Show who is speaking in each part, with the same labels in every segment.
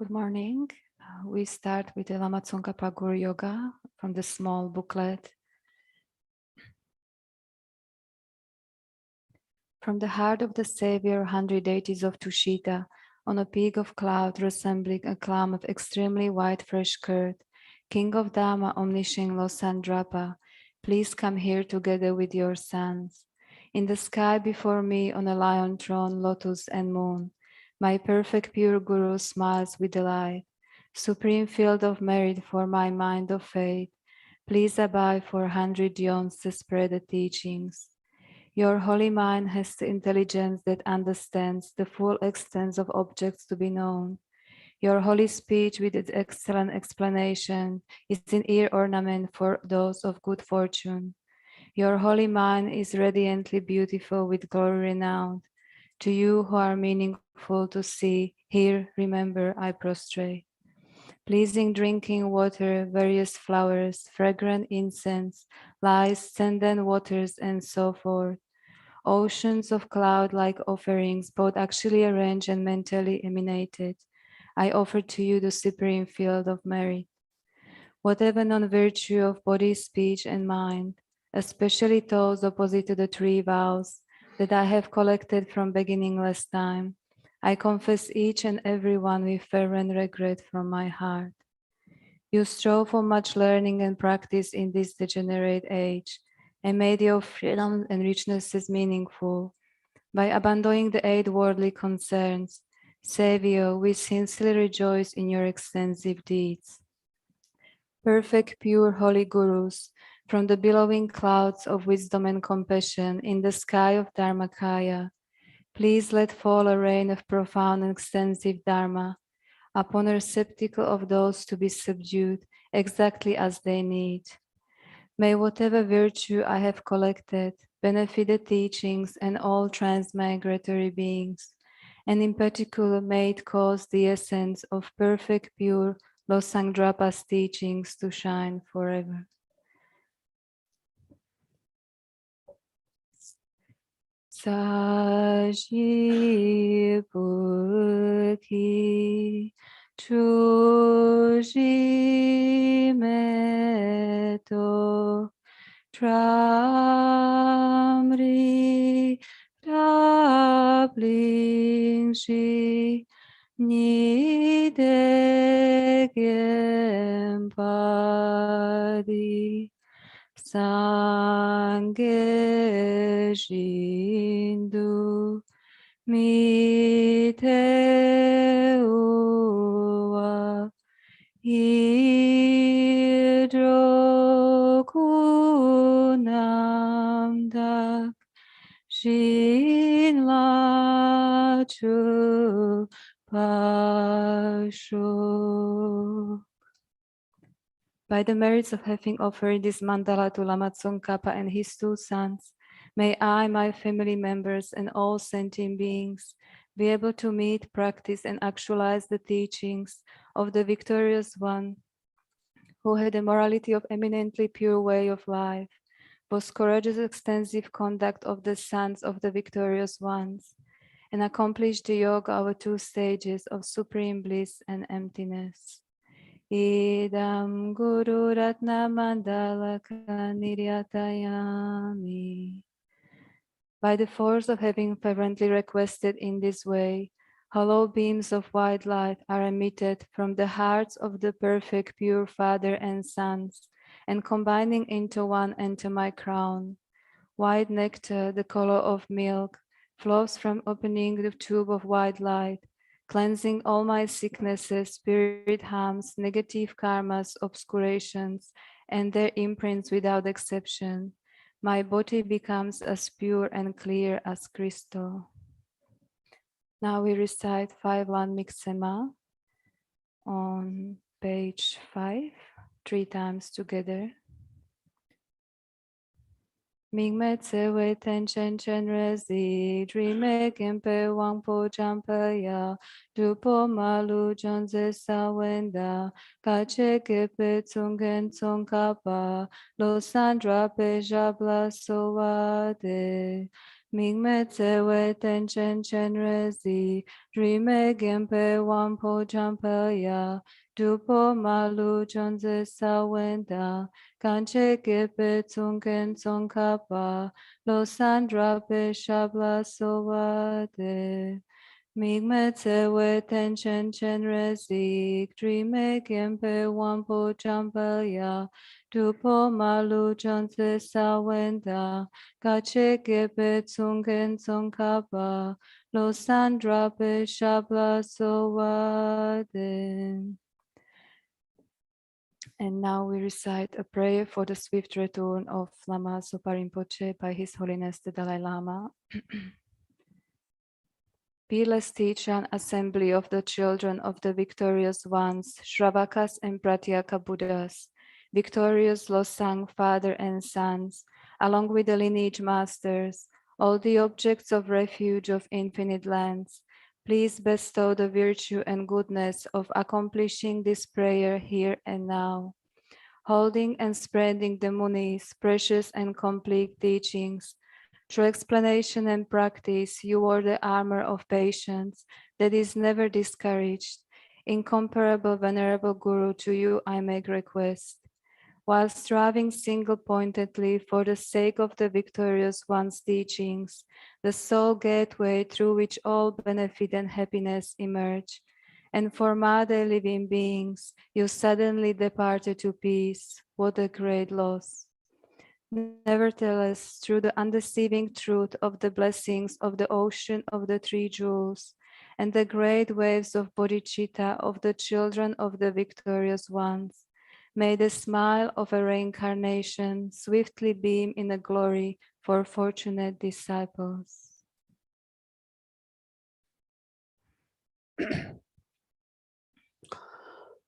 Speaker 1: Good morning. We start with the Lama Tsongkhapa Guru Yoga from the small booklet. From the heart of the Savior, 100 deities of Tushita, on a peak of cloud resembling a cloud of extremely white fresh curd, King of Dhamma, omniscient Losandrapa, please come here together with your sons. In the sky before me, on a lion throne, lotus and moon, my perfect pure Guru smiles with delight. Supreme field of merit for my mind of faith, please abide for 100 yons to spread the teachings. Your holy mind has the intelligence that understands the full extent of objects to be known. Your holy speech with its excellent explanation is an ear ornament for those of good fortune. Your holy mind is radiantly beautiful with glory renowned. To you who are meaningful to see, hear, remember, I prostrate. Pleasing drinking water, various flowers, fragrant incense, lice, scented waters, and so forth. Oceans of cloud-like offerings, both actually arranged and mentally emanated. I offer to you the supreme field of merit. Whatever non-virtue of body, speech, and mind, especially those opposite to the three vows that I have collected from beginningless time, I confess each and every one with fervent regret from my heart. You strove for much learning and practice in this degenerate age, and made your freedom and richnesses meaningful. By abandoning the eight worldly concerns, Savior, we sincerely rejoice in your extensive deeds. Perfect, pure, holy Gurus, from the billowing clouds of wisdom and compassion in the sky of Dharmakaya, please let fall a rain of profound and extensive Dharma upon a receptacle of those to be subdued exactly as they need. May whatever virtue I have collected benefit the teachings and all transmigratory beings, and in particular may it cause the essence of perfect, pure Losangdrapa's teachings to shine forever. Sajipurki Chujimeto Tramri Rablingshi Nidegempadi Sange Jindu Miteuwa Hidrokunamdak Shinla Chu Pasho. By the merits of having offered this mandala to Lama Tsongkhapa and his two sons, may I, my family members, and all sentient beings be able to meet, practice, and actualize the teachings of the victorious one, who had a morality of eminently pure way of life, was courageous, extensive conduct of the sons of the victorious ones, and accomplished the yoga of two stages of supreme bliss and emptiness. Idam Guru Ratna Mandalaka Niryatayami. By the force of having fervently requested in this way, hollow beams of white light are emitted from the hearts of the perfect pure Father and Sons, and combining into one enter my crown. White nectar, the color of milk, flows from opening the tube of white light, cleansing all my sicknesses, spirit harms, negative karmas, obscurations, and their imprints without exception. My body becomes as pure and clear as crystal. Now we recite 5-1 Mixema on page 5, 3 times together. Ming me tse wei ten chen chen re zi, dri me kempe wang po champa ya, du po ma lu jon ze sa wenda, ka che ke pe tsung ken tsung ka pa, lo san dra pe jabla so wa de. Mingme tsewe tenchen chenrezi, rime gempe wampo champa dupo malu chonze sawenda, kanche gepe tsungen tsongkapa, lo sandra pe shabla sovade. Migme tsewe tenchen chenrezi, rime gempe wampo champa dupo malu chonze sawenda, Gache gepe tsungen tsongkapa, lo sandra pe shabla sowade. And now we recite a prayer for the swift return of Lama Zopa Rinpoche by His Holiness the Dalai Lama. Peerless teacher and assembly of the children of the victorious ones, Shravakas and Pratyeka Buddhas, victorious Losang father and sons, along with the lineage masters, all the objects of refuge of infinite lands, please bestow the virtue and goodness of accomplishing this prayer here and now, holding and spreading the Muni's precious and complete teachings. Through explanation and practice, you are the armor of patience that is never discouraged. Incomparable Venerable Guru, to you I make request. While striving single-pointedly for the sake of the victorious one's teachings, the sole gateway through which all benefit and happiness emerge, and for Mother living beings, you suddenly departed to peace. What a great loss! Nevertheless, through the undeceiving truth of the blessings of the ocean of the three jewels and the great waves of bodhicitta of the children of the victorious ones, may the smile of a reincarnation swiftly beam in a glory for fortunate disciples.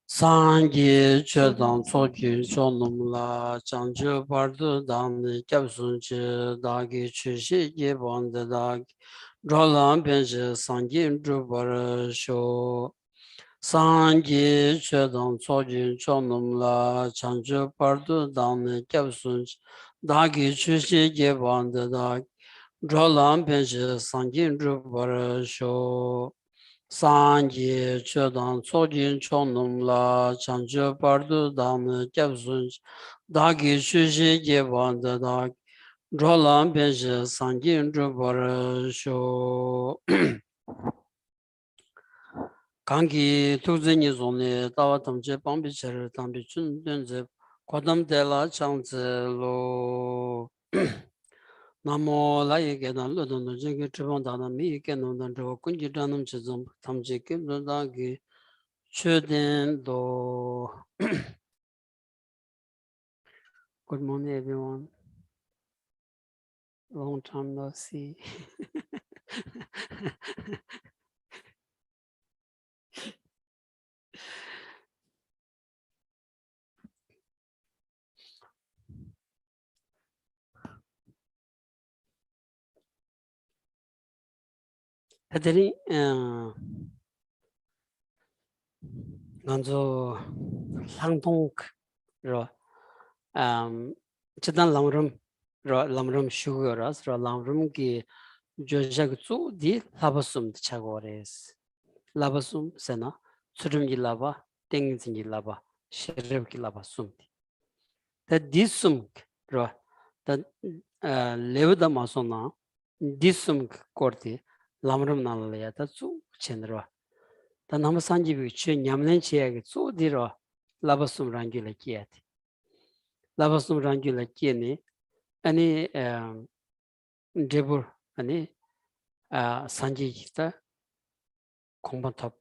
Speaker 2: Sangye Chedang Tsokyu Chonum La Changju Pardu Dang Kyabsun Che Dagi Chushi Yebon De Dag Drolam Penche Sangye Drubar Sho Sangye Chedang Tsokyu Chonum La Changju Pardu Dang Kyabsun Che Dagi Chushi Yebon De Dag Drolam Penche Sangye Drubar Sho Sangye Chedang Tsokyin Chonum La Changche Pardu Dam Kyabsun Dagi Shushi Gyeban Dag Drolam Benshi Sangyin Drubar Sho Kangi Tukzini Zoni Dawa Tamche Pambi Cher Tambi Chun Dunze Kwadam Dela Changze Lo Namo Laye Gedan Ludun Jingi Tribon Dana Mi Genon Danjo Kunji Danum Chizum Tamche Kim Dagi do. Good morning, everyone. Long time no see. Padri, ganzo langtong ro, chidan lamrum sugaras ro lamrum ki jojag zu di labasum chagores. Labasum sena, surum ki laba, tengzin ki laba, shereb ki labasum. That disum ro, that levda masona, disum korti, lamrum nalaya, that zu chenro. The Namasanji which Yamlen Chiag, so diro, Labasum Rangula Kiat. Labasum Rangula Kieni, any Debur, any Sanji Gita, Combatop.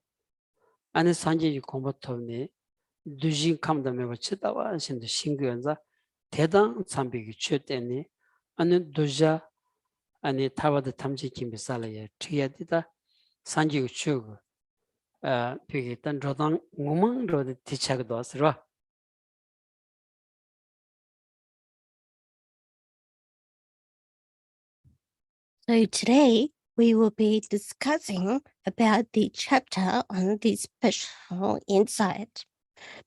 Speaker 2: Any Sanji Combatopni, Dujin come the Mevachitawa and the Shinguanza, Tedan Sambi Chut any, and Duja, any Tawa the Tamji Kimbisala, Triadita, Sanji Chug. Pigitan Rodang Mumang Rod Tichagdos Ra.
Speaker 3: So today we will be discussing about the chapter on the special insight.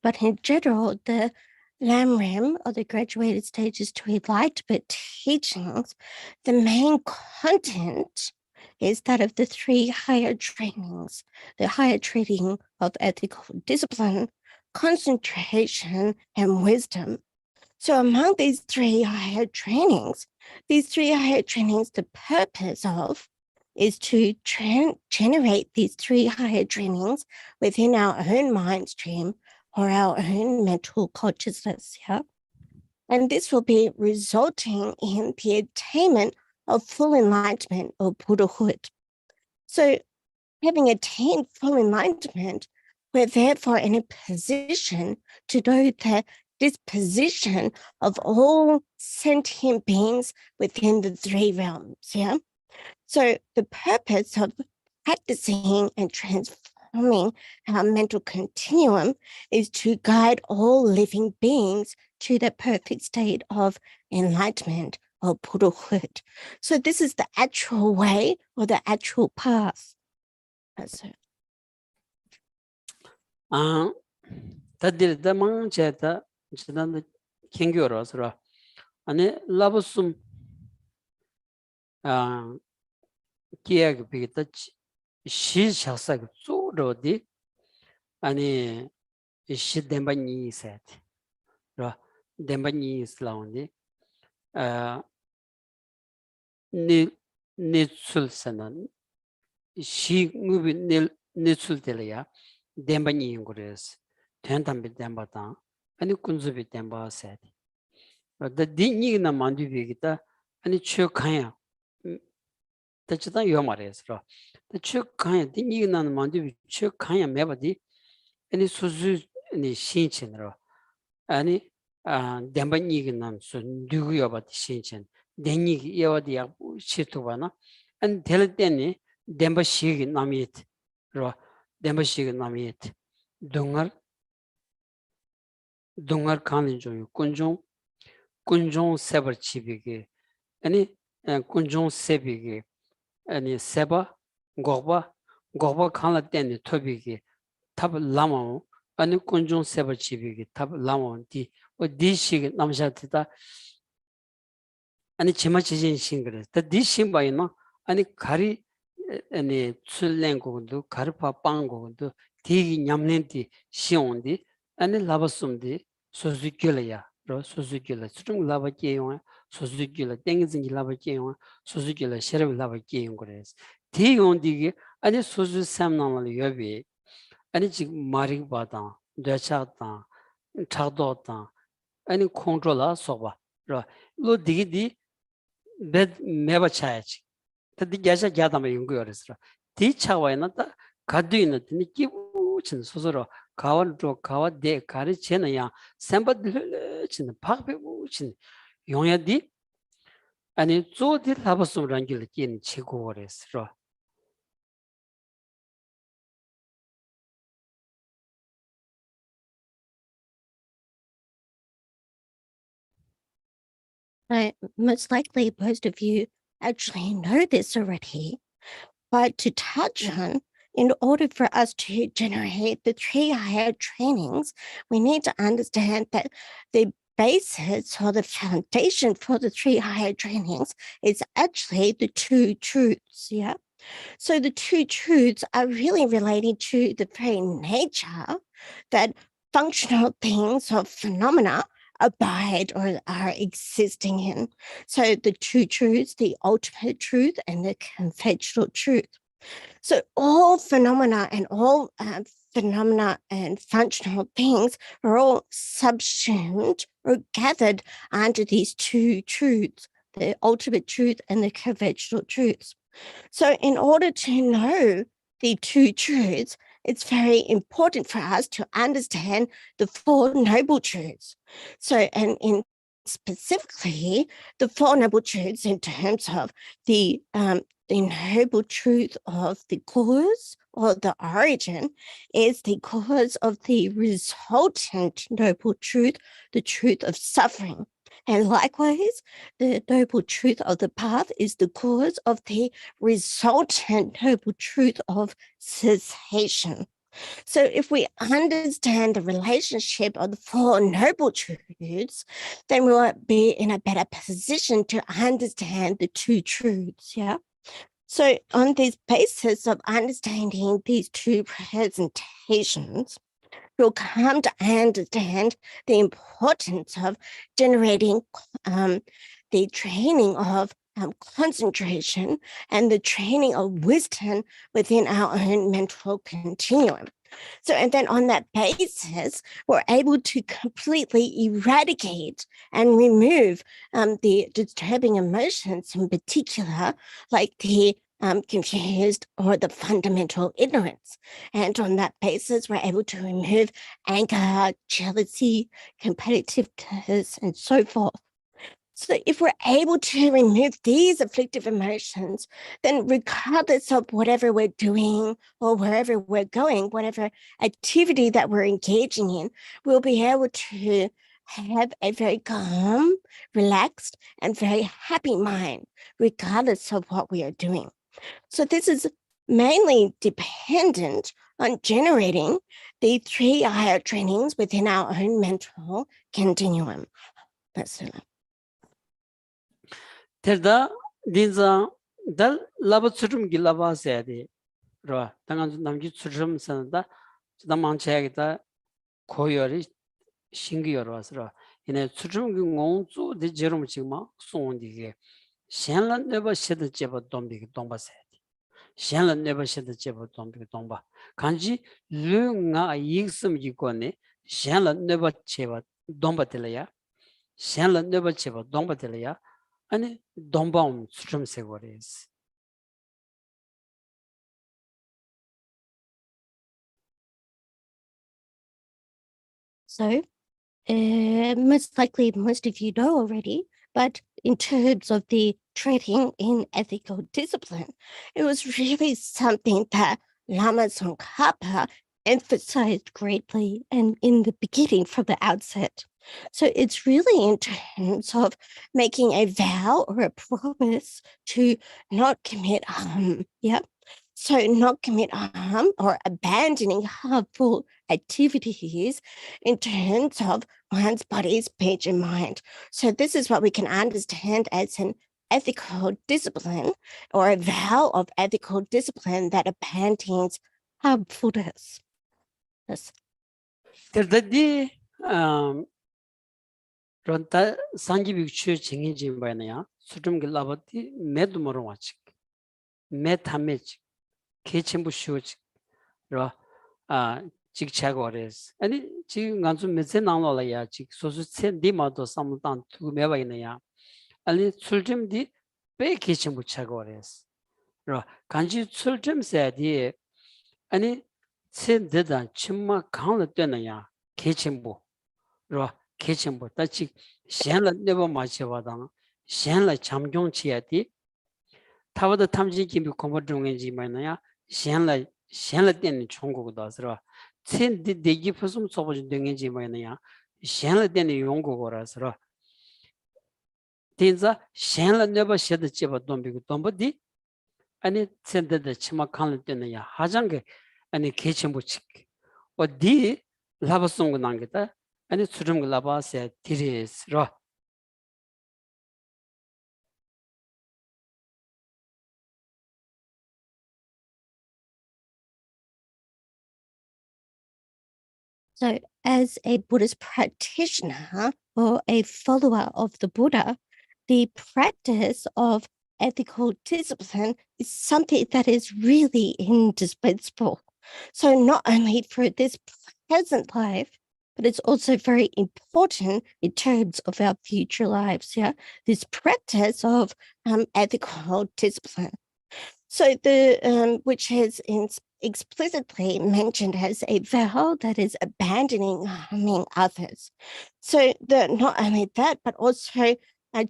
Speaker 3: But in general, the Lamrim, or the graduated stages to enlightenment teachings, the main content is that of the three higher trainings, the higher training of ethical discipline, concentration, and wisdom. So among these three higher trainings, the purpose of is to generate these three higher trainings within our own mind stream or our own mental consciousness, yeah? And this will be resulting in the attainment of full enlightenment or Buddhahood. So having attained full enlightenment, we're therefore in a position to know the disposition of all sentient beings within the three realms, yeah? So the purpose of practicing and transforming our mental continuum is to guide all living beings to the perfect state of enlightenment or Buddhahood. So this is the actual way or the actual path. That's it.
Speaker 2: 다들 대망제다 지난 경교로서 아니 라브숨 기약 비겠다 시샤사가 쪼로디 아니 시 덴바니 세트 라 덴바니 슬라운디 니 니출세는 시 무비 니출텔이야 덴바니 인고레스 텐담비 덴바다 아니 군즈비 덴바 세트 더 디니나 만두비기다 아니 추카야 다치다 요 말이었어 더 추카야 디니나 만두비 추카야 매바디 아니 수수 아니 신친으로 아니 덴바니기 남수 누구여 봐도 신친 데니기 여디야 시토바나 안 될 때니 덴바시기 남이트 로 덴바시기 남이트 동ар 칸인 중 군종 세버치비기 아니 군종 세비기 아니 세바 고바 칸라 때니 토비기 탑 라마 아니 군종 세버치비기 탑 라마디 어디시 남샤트다 아니 제마치진 싱그레 더 디싱바이나 아니 가리 아니 출랭고도 가르파 빵고도 디기 냠넨디 시온디 아니 라바숨디 소즈길이야 로 소즈길 수중 라바게요 소즈길 땡긴지 라바게요 소즈길 셔럽 라바게요 그래서 디온디기 아니 소즈 삼나를 여비 아니 지금 마리 바다 대차다 차도다 아니 컨트롤라 소바 로 디기 매바 차야지 디 게샤 야다마 연구여서 디 차와이나다 가드이나더니 기부친 소소로 가원도 가와데 가르치나야 샘바드친 박배부친 용야디 아니 조디 라버스랑 길긴 치고거랬어
Speaker 3: Most likely, most of you actually know this already, but to touch on, in order for us to generate the three higher trainings, we need to understand that the basis or the foundation for the three higher trainings is actually the two truths, yeah? So the two truths are really relating to the very nature that functional things or phenomena abide or are existing in. So the two truths, the ultimate truth and the conventional truth. So all phenomena and all phenomena and functional things are all subsumed or gathered under these two truths, the ultimate truth and the conventional truths. So in order to know the two truths, it's very important for us to understand the Four Noble Truths. So, and in specifically, the Four Noble Truths in terms of the noble truth of the cause or the origin is the cause of the resultant noble truth, the truth of suffering. And likewise, the noble truth of the path is the cause of the resultant noble truth of cessation. So if we understand the relationship of the Four Noble Truths, then we will be in a better position to understand the two truths, yeah? So on this basis of understanding these two presentations, we'll come to understand the importance of generating the training of concentration and the training of wisdom within our own mental continuum. So, and then on that basis, we're able to completely eradicate and remove the disturbing emotions, in particular, like the confused or the fundamental ignorance. And on that basis, we're able to remove anger, jealousy, competitiveness, and so forth. So if we're able to remove these afflictive emotions, then regardless of whatever we're doing or wherever we're going, whatever activity that we're engaging in, we'll be able to have a very calm, relaxed, and very happy mind, regardless of what we are doing. So this is mainly dependent on generating the 3 higher trainings within our own mental continuum. That's it.
Speaker 2: terda dinza dal laba tsurum gi laba sayadi ro tangan namgi tsurum sanada damang chayagita koyori shingi yorwasro ine tsurum gi ngongzu de jerum chigma sondi ge shenla neba sheda jeba dombi gi domba sayadi shenla neba sheda jeba dombi gi domba kanji lu nga yigsum gi kone shenla neba cheba domba telaya shenla neba cheba domba telaya 아니 동방 수렴세고리스
Speaker 3: So most likely most of you know already, but in terms of the training in ethical discipline, it was really something that Lama Tsongkhapa emphasized greatly and in the beginning from the outset. So it's really in terms of making a vow or a promise to not commit harm. Yep. So not commit harm or abandoning harmful activities in terms of one's body, speech, and mind. So this is what we can understand as an ethical discipline or a vow of ethical discipline that abandons harmfulness. Yes.
Speaker 2: terdadi ronta sanjibik chu chingi bayna sutum gilabati medumorwachik methamech kechembu shuch ro 직차고레스 아니 지금 간주 메세 나올라야 직 소수 디마도 삼단 두 매바이나야 아니 출점디 배 계신 부차고레스 로 간지 출점세디 아니 첸데다 침마 강을 때나야 계친부 로 계친부 다치 셴라 네버 마셔바다 셴라 잠종치야디 타워드 탐지 김비 공부 중인지 말나야 셴라 때는 총국도스로 첸 대기 포섬 소보지 등인지 말나야 셴라 때는 용국어라서 딘자 셴라 네버 셔드 집어 돈비고 돈버디 아니 첸데데 치마 칸을 때는야 하장게 아니 개침부치 어디 라바송고 난게다 아니 수름 라바세 디리스로
Speaker 3: So as a Buddhist practitioner or a follower of the Buddha, the practice of ethical discipline is something that is really indispensable. So not only for this present life, but it's also very important in terms of our future lives. Yeah, this practice of ethical discipline. So the which is explicitly mentioned as a vow that is abandoning harming others. So the not only that, but also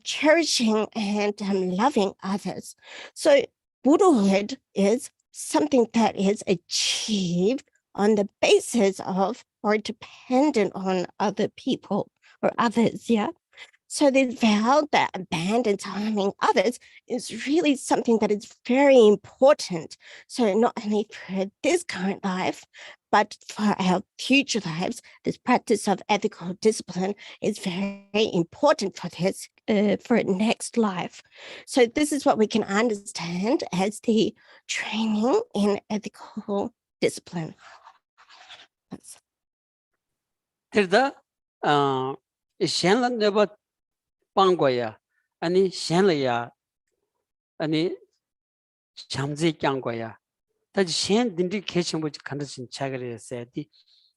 Speaker 3: cherishing and loving others. So Buddhahood is something that is achieved on the basis of or dependent on other people or others. Yeah. So the vow that abandons harming others is really something that is very important. So not only for this current life, but for our future lives, this practice of ethical discipline is very important for this, for next life. So this is what we can understand as the training in ethical discipline.
Speaker 2: 들다 셴란 네버 빵거야 아니 셴려야 아니 잠지 짱거야 다지 셴 딘디 개침 뭐지 간다신 차그래서디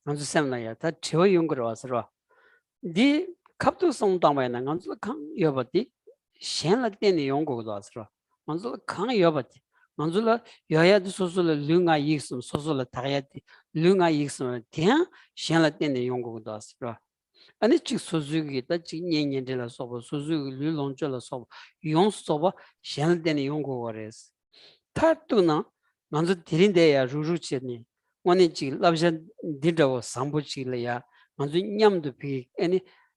Speaker 2: 먼저 셈나야 다 저용 거로 와서로 디 갑도성 담아야나 먼저 강 여버디 셴라 때니 용거도 와서로 먼저 강 여버디 먼저 여야도 소소를 르가 익스 소소를 다야디 르가 익스 대 셴라 때니 용거도 와서로 아니 즉 소수기 다지 년년들라 소보 소수기 르롱절라 소보 용 소보 셴라 때니 용거거래스 타투나 먼저 드린데야 루루치니 원인지 랍션 딘다고 삼부치려야 먼저 냠도 비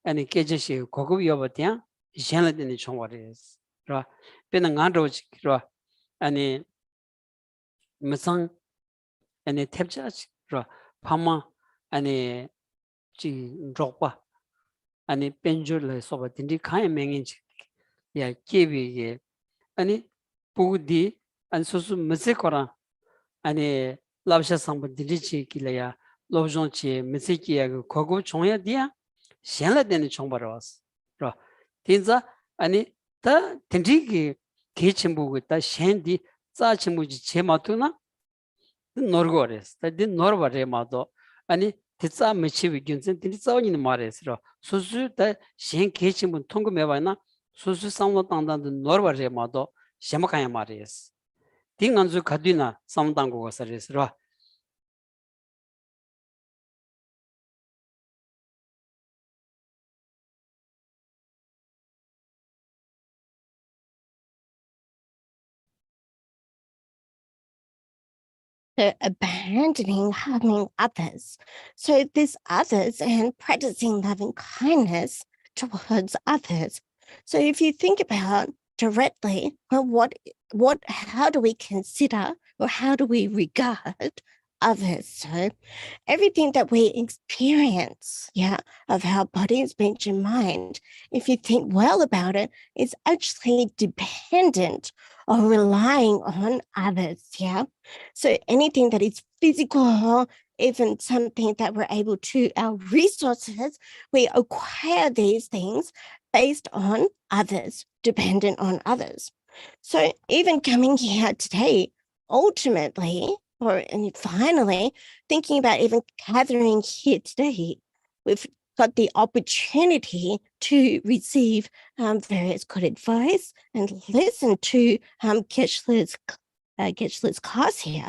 Speaker 2: 아니 깨제시 고급 여버티야 셴라데니 총와레스 그라 베는 간도지 그라 아니 무슨 아니 탭자지 그라 파마 아니 지 족바 아니 벤줄레 소바 딘디 카이 맹인지 야 깨비게 아니 부디 안소수 무세코라 아니 랍샤 상부 딘디치 길래야 로존치 무세키야 그 고급 종야디야 셴라데니 총바라스 그라 딘자 아니 다 딘디기 개침부고 다 셴디 짜침부지 제마토나 노르고레스 다딘 노르바레마도 아니 디짜 미치비 균센 딘디 짜오니는 말레스로 소수 다셴 개침부 통금해봐나 소수 상로 당단도 노르바레마도 셴마카야 말레스 딩안주 가디나 상당고 서레스로
Speaker 3: So abandoning harming others. So this others and practicing loving kindness towards others. So if you think about directly, well, how do we consider or how do we regard others? So everything that we experience, of our body, speech, and mind, if you think well about it, is actually dependent or relying on others, So anything that is physical, even something that we're able to, our resources, we acquire these things based on others, dependent on others. So even coming here today, ultimately, and finally, thinking about even gathering here today, we've got the opportunity to receive various good advice and listen to Geshe's class here.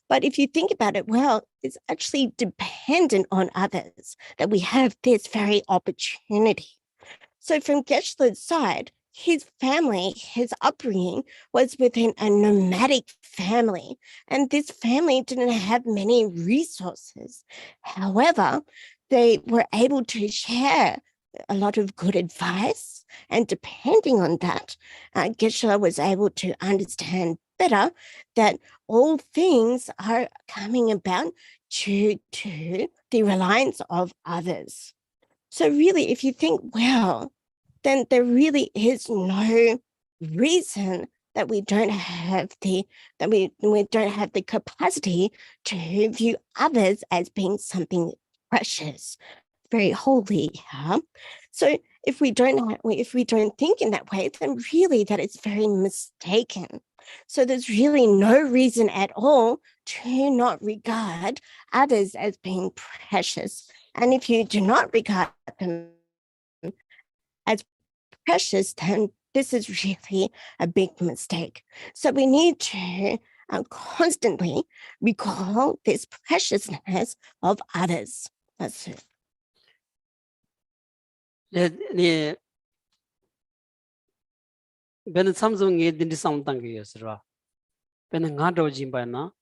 Speaker 3: But if you think about it, well, it's actually dependent on others that we have this very opportunity. So from Geshe's side, his family, his upbringing was within a nomadic family, and this family didn't have many resources. However, they were able to share a lot of good advice, and depending on that, Geshe was able to understand better that all things are coming about due to the reliance of others. So really, if you think well, then there really is no reason that we don't have the capacity to view others as being something precious, very holy. So if we don't think in that way, then really that is very mistaken. So there's really no reason at all to not regard others as being precious. And if you do not regard them as precious, then this is really a big mistake. So we need to constantly recall this preciousness of others. That's it.
Speaker 2: 네 베는 삼성에 딘디 상당게였으라 베는 가도진바나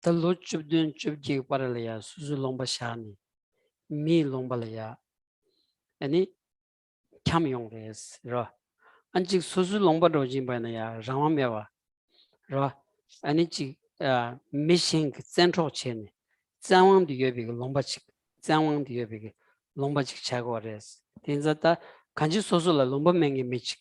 Speaker 2: 달로 줍든 줍지 빠르려야 수술롱바샤니 미 롱발이야 아니 참용레스 라 안직 소수 롱발로 진바나야 라마메와 라 아니 지 미싱 센트럴 체네 장왕디 여비가 롱바치 장왕디 여비가 롱바치 차고레스 딘자다 간지 소수라 롱바맹이 미치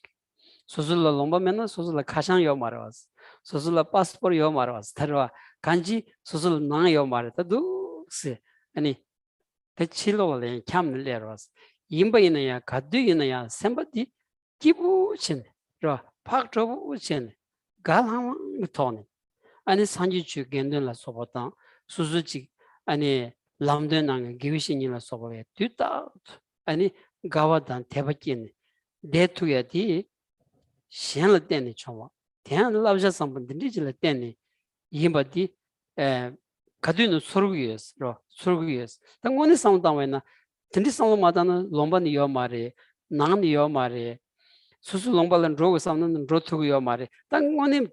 Speaker 2: 소술라 롱바면은 소술라 카샹요 말아왔어 소술라 파스포르요 말아왔어 타르와 간지 소술 나요 말았다 두세 아니 대치로래 참을래로왔어 임바이나야 가드이나야 셈바디 기부친 라 박저부친 갈함 토네 아니 산지주 겐들라 소보다 수수지 아니 람드낭 기위신이라 소보에 뒤다 아니 가와단 대박이네 대투야디 시행을 때니 좋아. 대한 라우자 상분들이 질 때니 이바디 가두는 소르기였어. 소르기였어. 당원의 상담에나 든지 상담마다는 롬반이 요 말에 나니 요 말에 수수 롬발은 로고 상는 로투고 요 말에 당원의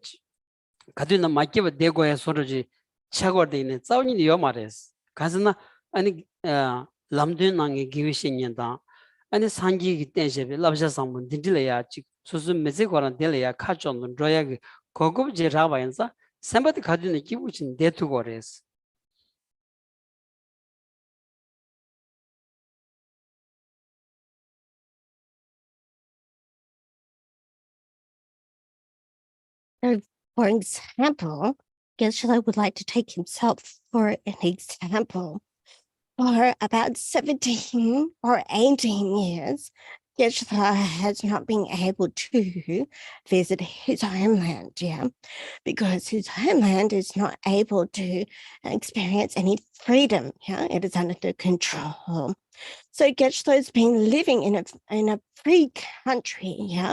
Speaker 2: 가두는 맞게 대고에 소르지 차고돼 있는 싸우니 요 말에서 가서나 아니 람드낭의 기위신이다. 아니 산지기 때문에 라우자 상분 든지래야 소수 메시거란 델이야 카존은 로야기 고급지 라바인사 샘바디 가지는 기부진 데투고레스
Speaker 3: For example, Geshe would like to take himself for an example. For about 17 or 18 years, Geshe has not been able to visit his homeland, because his homeland is not able to experience any freedom, it is under the control. So Geshe has been living in a free country,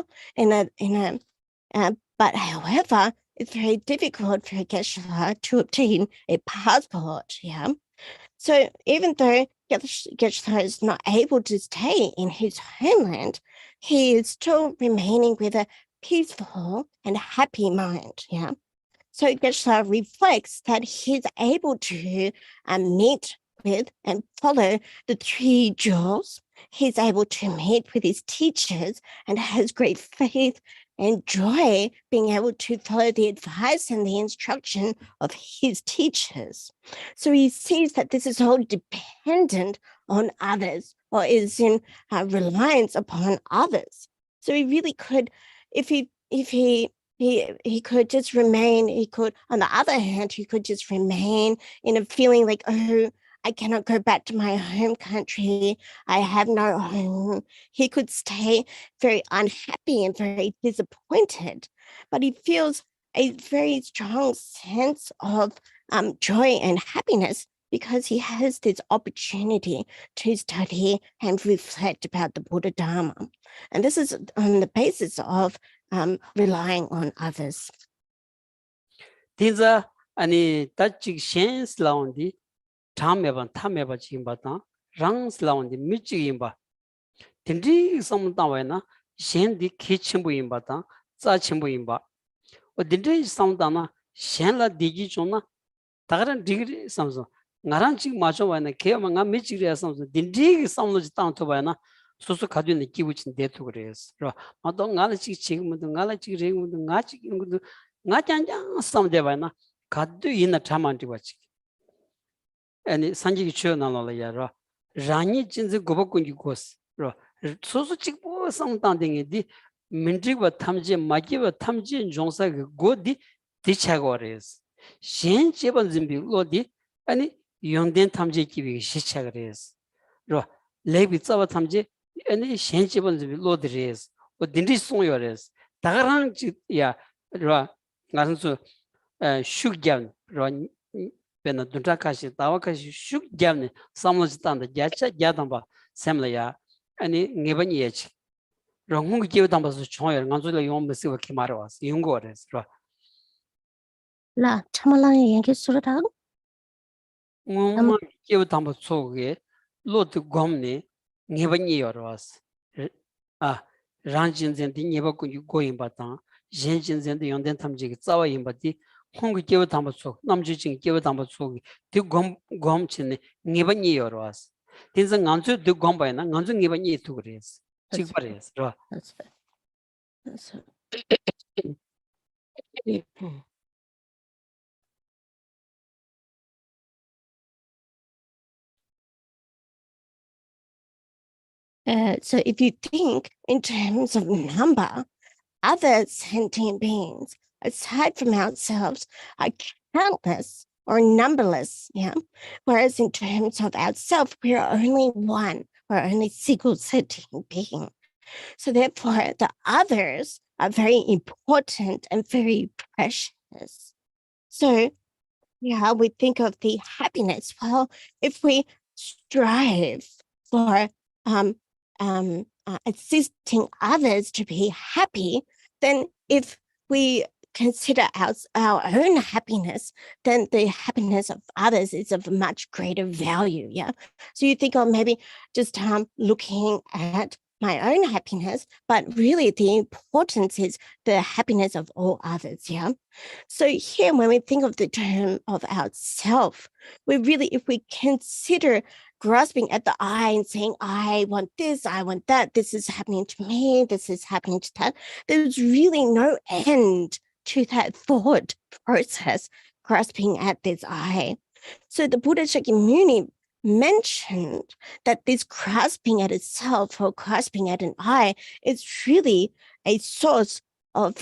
Speaker 3: but however, it's very difficult for Geshe to obtain a passport, So even though Geshe is not able to stay in his homeland, he is still remaining with a peaceful and happy mind, So Geshe reflects that he's able to meet with and follow the 3 jewels. He's able to meet with his teachers and has great faith and joy being able to follow the advice and the instruction of his teachers. So he sees that this is all dependent on others, or is in reliance upon others. So he really could, if he could just remain, he could, on the other hand, he could just remain in a feeling like, oh, I cannot go back to my home country. I have no home. He could stay very unhappy and very disappointed, but he feels a very strong sense of joy and happiness because he has this opportunity to study and reflect about the Buddha Dharma. And this is on the basis of relying on others.
Speaker 2: These are any touching science laundi. 타메바 지금바다 랑스 라운디 미치임바 딘디 섬다와나 셴디 키침부임바다 짜침부임바 어 딘디 섬다나 셴라 디기 존나 다가란 디그리 섬서 나랑 지금 마셔와나 케마가 미치리야 섬서 딘디 섬노지 땅토바나 소소 가드는 기부친 데토 그래서 아도 나라 지금도 나라 지금도 나지 이거도 나짠짠 섬데바나 가드 이나 타만티 바치 아니 산지기 추어나라야 라니 진지 고복군기 고스 소소 찍고 상당등이디 민지와 탐지 마기와 탐지 종사 고디 디차고레스 신제번 준비 로디 아니 용된 탐지 기비 시차그레스 로 레비 짜와 탐지 아니 신제번 준비 로드레스 오 딘디 송요레스 다가랑 야 로 가서 슈ግዚ안 로 pena dunta kashi tawa kashi shuk gyamne samlojitanda gyacha gyadamba semlaya ani ngebani yechi rongung gyew damba su chongyer nganzula yong mesiwa kimarwas yongores ro
Speaker 3: La chamalang yengi surata
Speaker 2: ngoma gyew damba choge lot gomne ngebani yorwas ranjin zen di nyeba ku goyin bata jenjin zen de yongden tamji gi zawa yimbati 홍기 깨워 담아서 남주진 깨워 담아서 그 gom chine ngeba ni yorwas Tinsa nganzu du gomba na nganzu ngiba ni tu gres.
Speaker 3: That's
Speaker 2: Chik pares, ro.
Speaker 3: That's fair. That's fair. So if you think in terms of number, other sentient beings, aside from ourselves, are countless or numberless, yeah? Whereas in terms of ourselves, we are only one, we're only single sentient being. So therefore, the others are very important and very precious. So yeah, we think of the happiness. Well, if we strive for assisting others to be happy, then if we consider our own happiness, then the happiness of others is of much greater value. Yeah. So you think of maybe just looking at my own happiness, but really the importance is the happiness of all others. Yeah. So here, when we think of the term of ourself, we really, if we consider grasping at the I and saying, I want this, I want that, this is happening to me, this is happening to that, there's really no end to that thought process, grasping at this I. So the Buddha Shakyamuni mentioned that this grasping at itself or grasping at an I is really a source of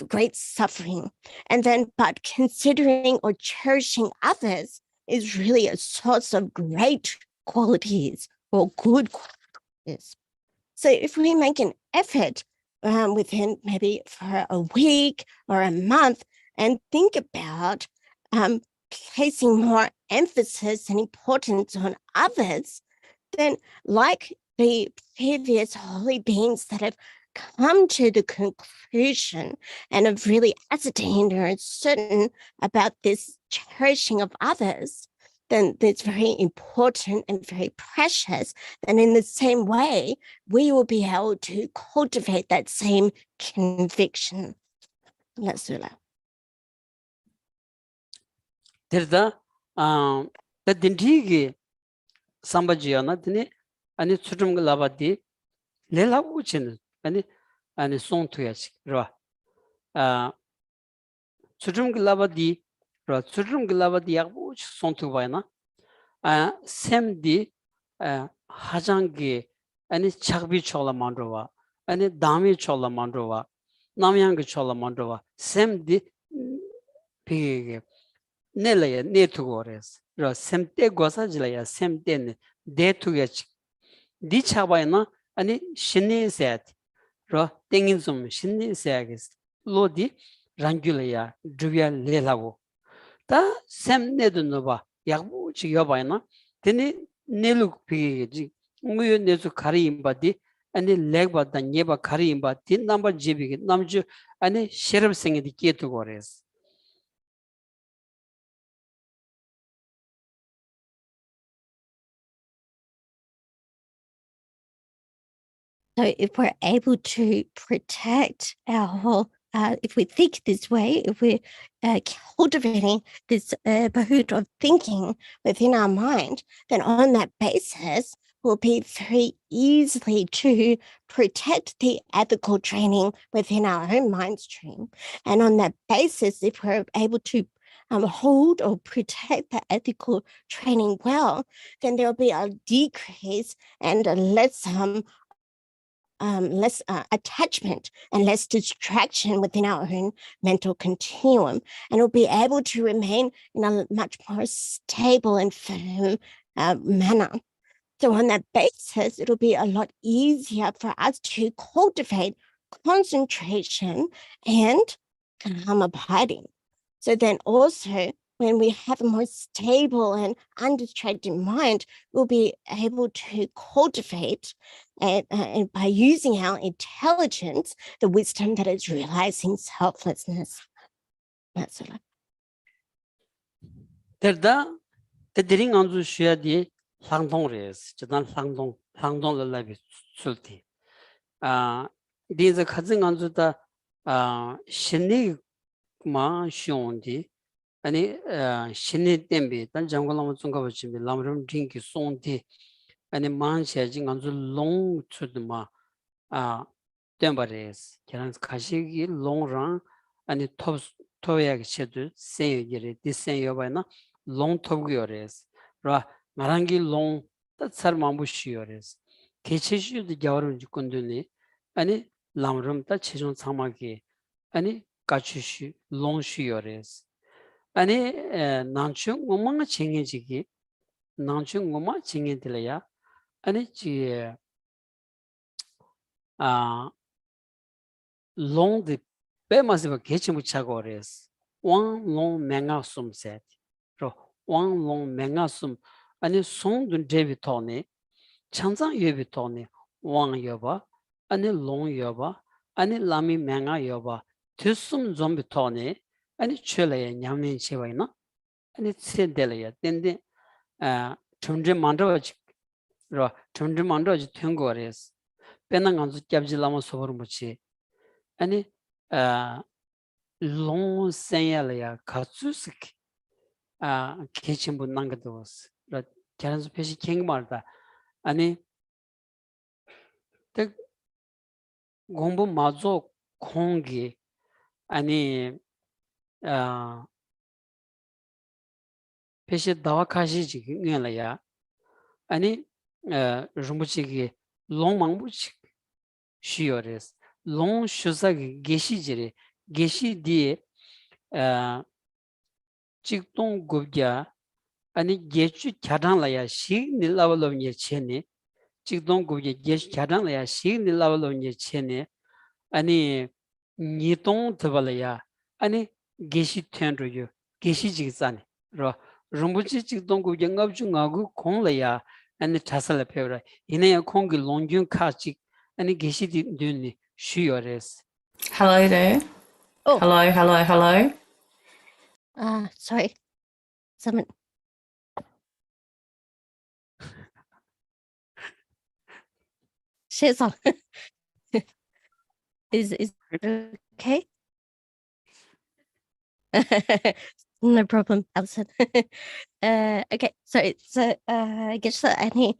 Speaker 3: great suffering. And then, but considering or cherishing others is really a source of great qualities or good qualities. So if we make an effort within maybe for a week or a month and think about placing more emphasis and importance on others, then like the previous holy beings that have come to the conclusion and have really ascertained or certain about this cherishing of others, then it's very important and very precious. And in the same way, we will be able to cultivate that same conviction. That's it.
Speaker 2: Terda the dindigi sambajiana dini ani chudum labadi lela uchin ani song to yach ro. Chudum labadi ro chudum labadi yabu song to bayna. Semdi hajangi ani chagbi chola mandrova ani dami chola mandrova namyang chola mandrova semdi pige nelaya netugores ro semte gosa jilaya semte ne de tugech di chabayna ani shinni set ro tengin zum shinni seagis lodi rangulaya druvya lelago 다 샘내도 넣어봐 약부 지겨봐이나 되니 내룩 비지 무여 내수 가리임바디 아니 렉바다 녀바 가리임바디 넘버 지비기 남주 아니 셔럽생이 끼에도 거래스
Speaker 3: So if we're able to protect our whole, if we think this way, if we're cultivating this bahut of thinking within our mind, then on that basis, will be very easily to protect the ethical training within our own mind stream. And on that basis, if we're able to hold or protect the ethical training well, then there'll be a decrease and a less attachment and less distraction within our own mental continuum, and we'll be able to remain in a much more stable and firm manner. So on that basis, it'll be a lot easier for us to cultivate concentration and calm abiding. So then also, when we have a more stable and undistracted mind, we'll be able to cultivate and by using our intelligence, the wisdom that is realizing selflessness. That's it.
Speaker 2: terda the dering anzu shuyadi langdong res jadan langdong lalabi sulti these khazing anzu da shinni ma shondi 아니 신이 땜비 단 장관람 중가 버치미 람름 딩기 송디 아니 만셔지 간주 롱 추드마 아 템버레스 그냥 가시기 롱랑 아니 토야기 셔도 세여기리 디세여바나 롱 토기어레스 라 나랑기 롱 따서만부시어레스 개체슈도 겨울은 죽건드니 아니 람름 따 최종 상마기 아니 가추시 롱시어레스 아니 난충 뭐만 챙겨지기 난충 뭐만 챙겨들어야 아니 지 long the bemasib ketchum chagores one long manga sum set ro one long manga sum ani song dun devi tone chanzang yebi tone one yoba ani long yoba ani lami manga yoba tusum zombi tone ani chule nyamnin chewaina ani tsedele dende chundre mandro ro chundre mandro thengores penanganzu kyabji lama sobor muchi 아니 롱센야야 가츠스키 개침부 난가도스 라 캐런스 페시 킹말다 아니 때 공부 마조 공기 아니 페시 다와카시지 녜라야 아니 rumbuchigi 롱망부치 쉬어레스 롱 슈사기 게시지리 게시디 직동 곱자 아니 게추 차단라야 시 닐라발로니 체네 직동 곱자 게시 차단라야 시 닐라발로니 체네 아니 니동 더발야 아니 게시 텐로요 게시 지기산네 로 rumbuchi 직동 곱자 ngab중하고 공라야 아니 타살라 페브라 이네야 공기 롱균 카치 아니 게시디 듄니 쉬어레스
Speaker 4: Hello there.
Speaker 3: Oh.
Speaker 4: Hello.
Speaker 3: Sorry. Someone. Shizong. Is it okay? No problem, Alison. Okay, so I guess any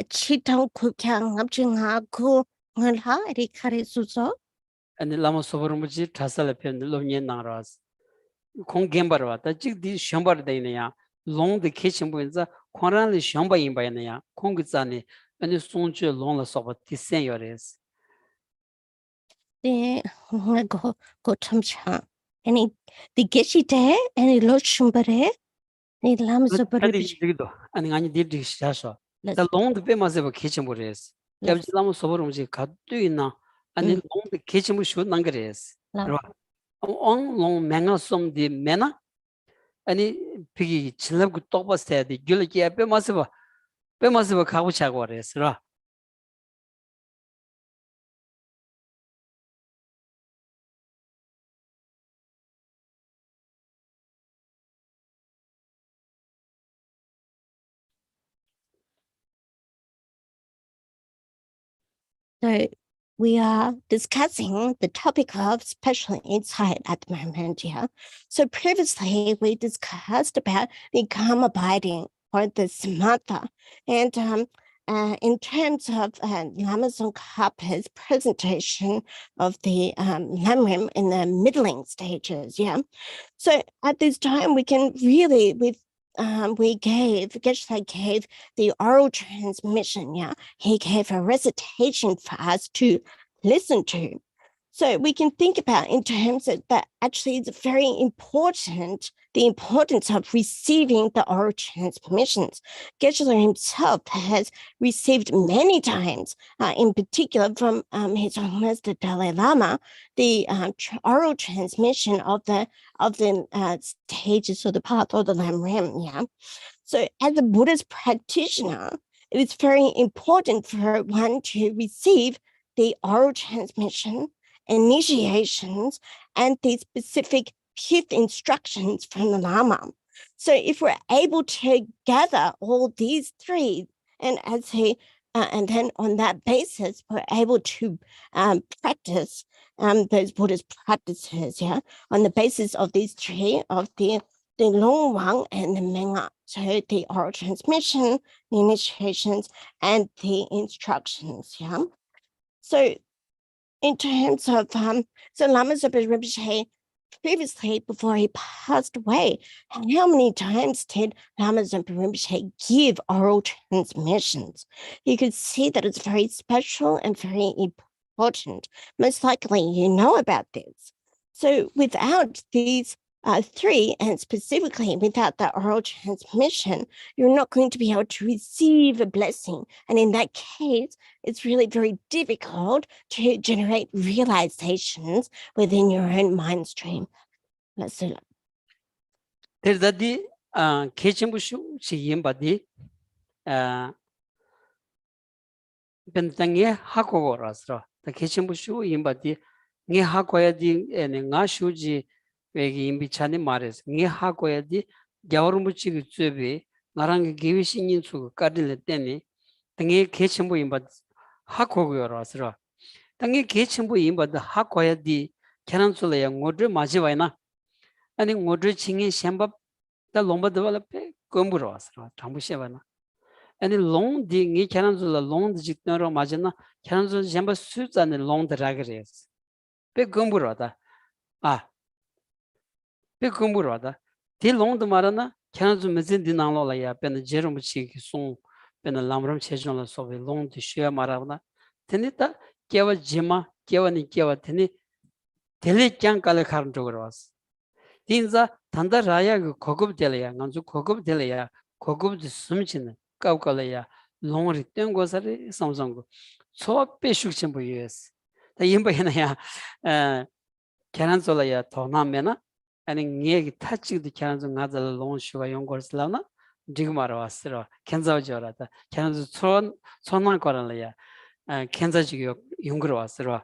Speaker 3: chitong kukyang abjinghaku ngala ri kare suso.
Speaker 2: 아니 라마 소버무지 타살라 편 로니 나라스 공gem바르와 다직디 셴바르데이냐 롱데 케침부인자 코란리 셴바인바이냐 공기자니 아니 송주 롱라 소바 디센요레스
Speaker 3: 네, go 참차. Any the geshite any lochumbare ni lamsobare.
Speaker 2: 아니 디기도 아니 디디 샤서 다 롱데 베마세바 케침부레스 갑지 라마 소버무지 가두이나 아니 롱데 케침부 쇼 난거레스 ong menga som di mena ani pigi chilab gu tokba sta di gyul ki pe masba khabu chago res ra
Speaker 3: So we are discussing the topic of special insight at the moment, yeah. So previously we discussed about the karma binding or the samatha, and in terms of Lama Tsongkhapa's presentation of the lamrim in the middling stages, yeah. So at this time we can really Geshe gave the oral transmission, yeah. He gave a recitation for us to listen to. So we can think about in terms of that actually it's very important, the importance of receiving the oral transmissions. Geshe himself has received many times, in particular from His Holiness the Dalai Lama, the oral transmission of the stages of the path or the lamrim, yeah. So as a Buddhist practitioner, it is very important for one to receive the oral transmission, initiations, and the specific pith instructions from the Lama. So if we're able to gather all these three, and and then on that basis, we're able to practice those Buddhist practices, yeah, on the basis of these three, of the the long wang and the menga. So the oral transmission, the initiations, and the instructions. Yeah. So in terms of so Lama Zopa Rinpoche, previously before he passed away, how many times did Lama Zopa Rinpoche give oral transmissions? You could see that it's very special and very important. Most likely you know about this. So without these three, and specifically without the oral transmission, you're not going to be able to receive a blessing. And in that case, it's really very difficult to generate realizations within your own mind stream. Let's see.
Speaker 2: There's the Kitchenbushu, she embody Bentange Hako Rasra, the Kitchenbushu embody Ni Hakoyadi and Nashuji in Bichani Mares, Ni Hakoyadi, Jaurumuchi Tsubi, Narang Givishin into Cardinal Denny, Tangi Kitchenbu in but Hako Rasra. Tangi Kitchenbu in but the Hakoyadi, Canansula and Modre Majivana, and in Modre Chingin Shamba, the Lomba develop Gumburo Rasra, Tambushevana. And in long the Cananzula long the Jitnero Majana, Cananzula Jamba suits and the long the ragares. Big Gumburada. Big Gumburada. The long the Marana, Cananzu Mazin Dinalola, Ben Jerome Chiki Song, Ben a Lamram Chejona so long the Shia Maravana. Tenita, Kiava Jima, Kiavani Kiava Teni, Telekan Kalakarntoros. Tinza, Tanda Raya, Kogub Delia, Nanzu Kogub Delia, Kogub the Sumchin, Kaukalaya, long return was a Samsung. So Peshukchimbo, yes. The Yimbayana. Cananzolaya Tonamena, and in Yeg touching the Cananzo Nazal long Shuva Yongorslana, Digmara Astra, Kenza Jorata, Cananzo Sonan Coralaya, Kenza Yungro Astra.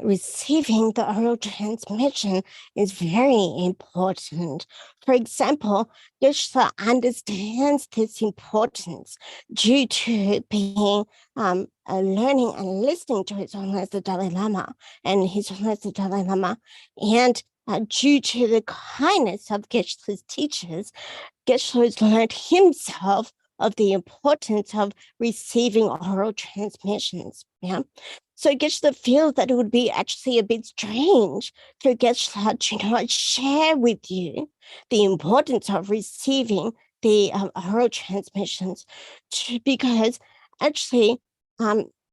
Speaker 3: Receiving the oral transmission is very important. For example, Geshe understands this importance due to being learning and listening to His Holiness the Dalai Lama and His Holiness the Dalai Lama, and due to the kindness of Geshe's teachers, Geshe has learned himself of the importance of receiving oral transmissions. Yeah. So Geshe feels that it would be actually a bit strange for Geshe to not share with you the importance of receiving the oral transmissions, because actually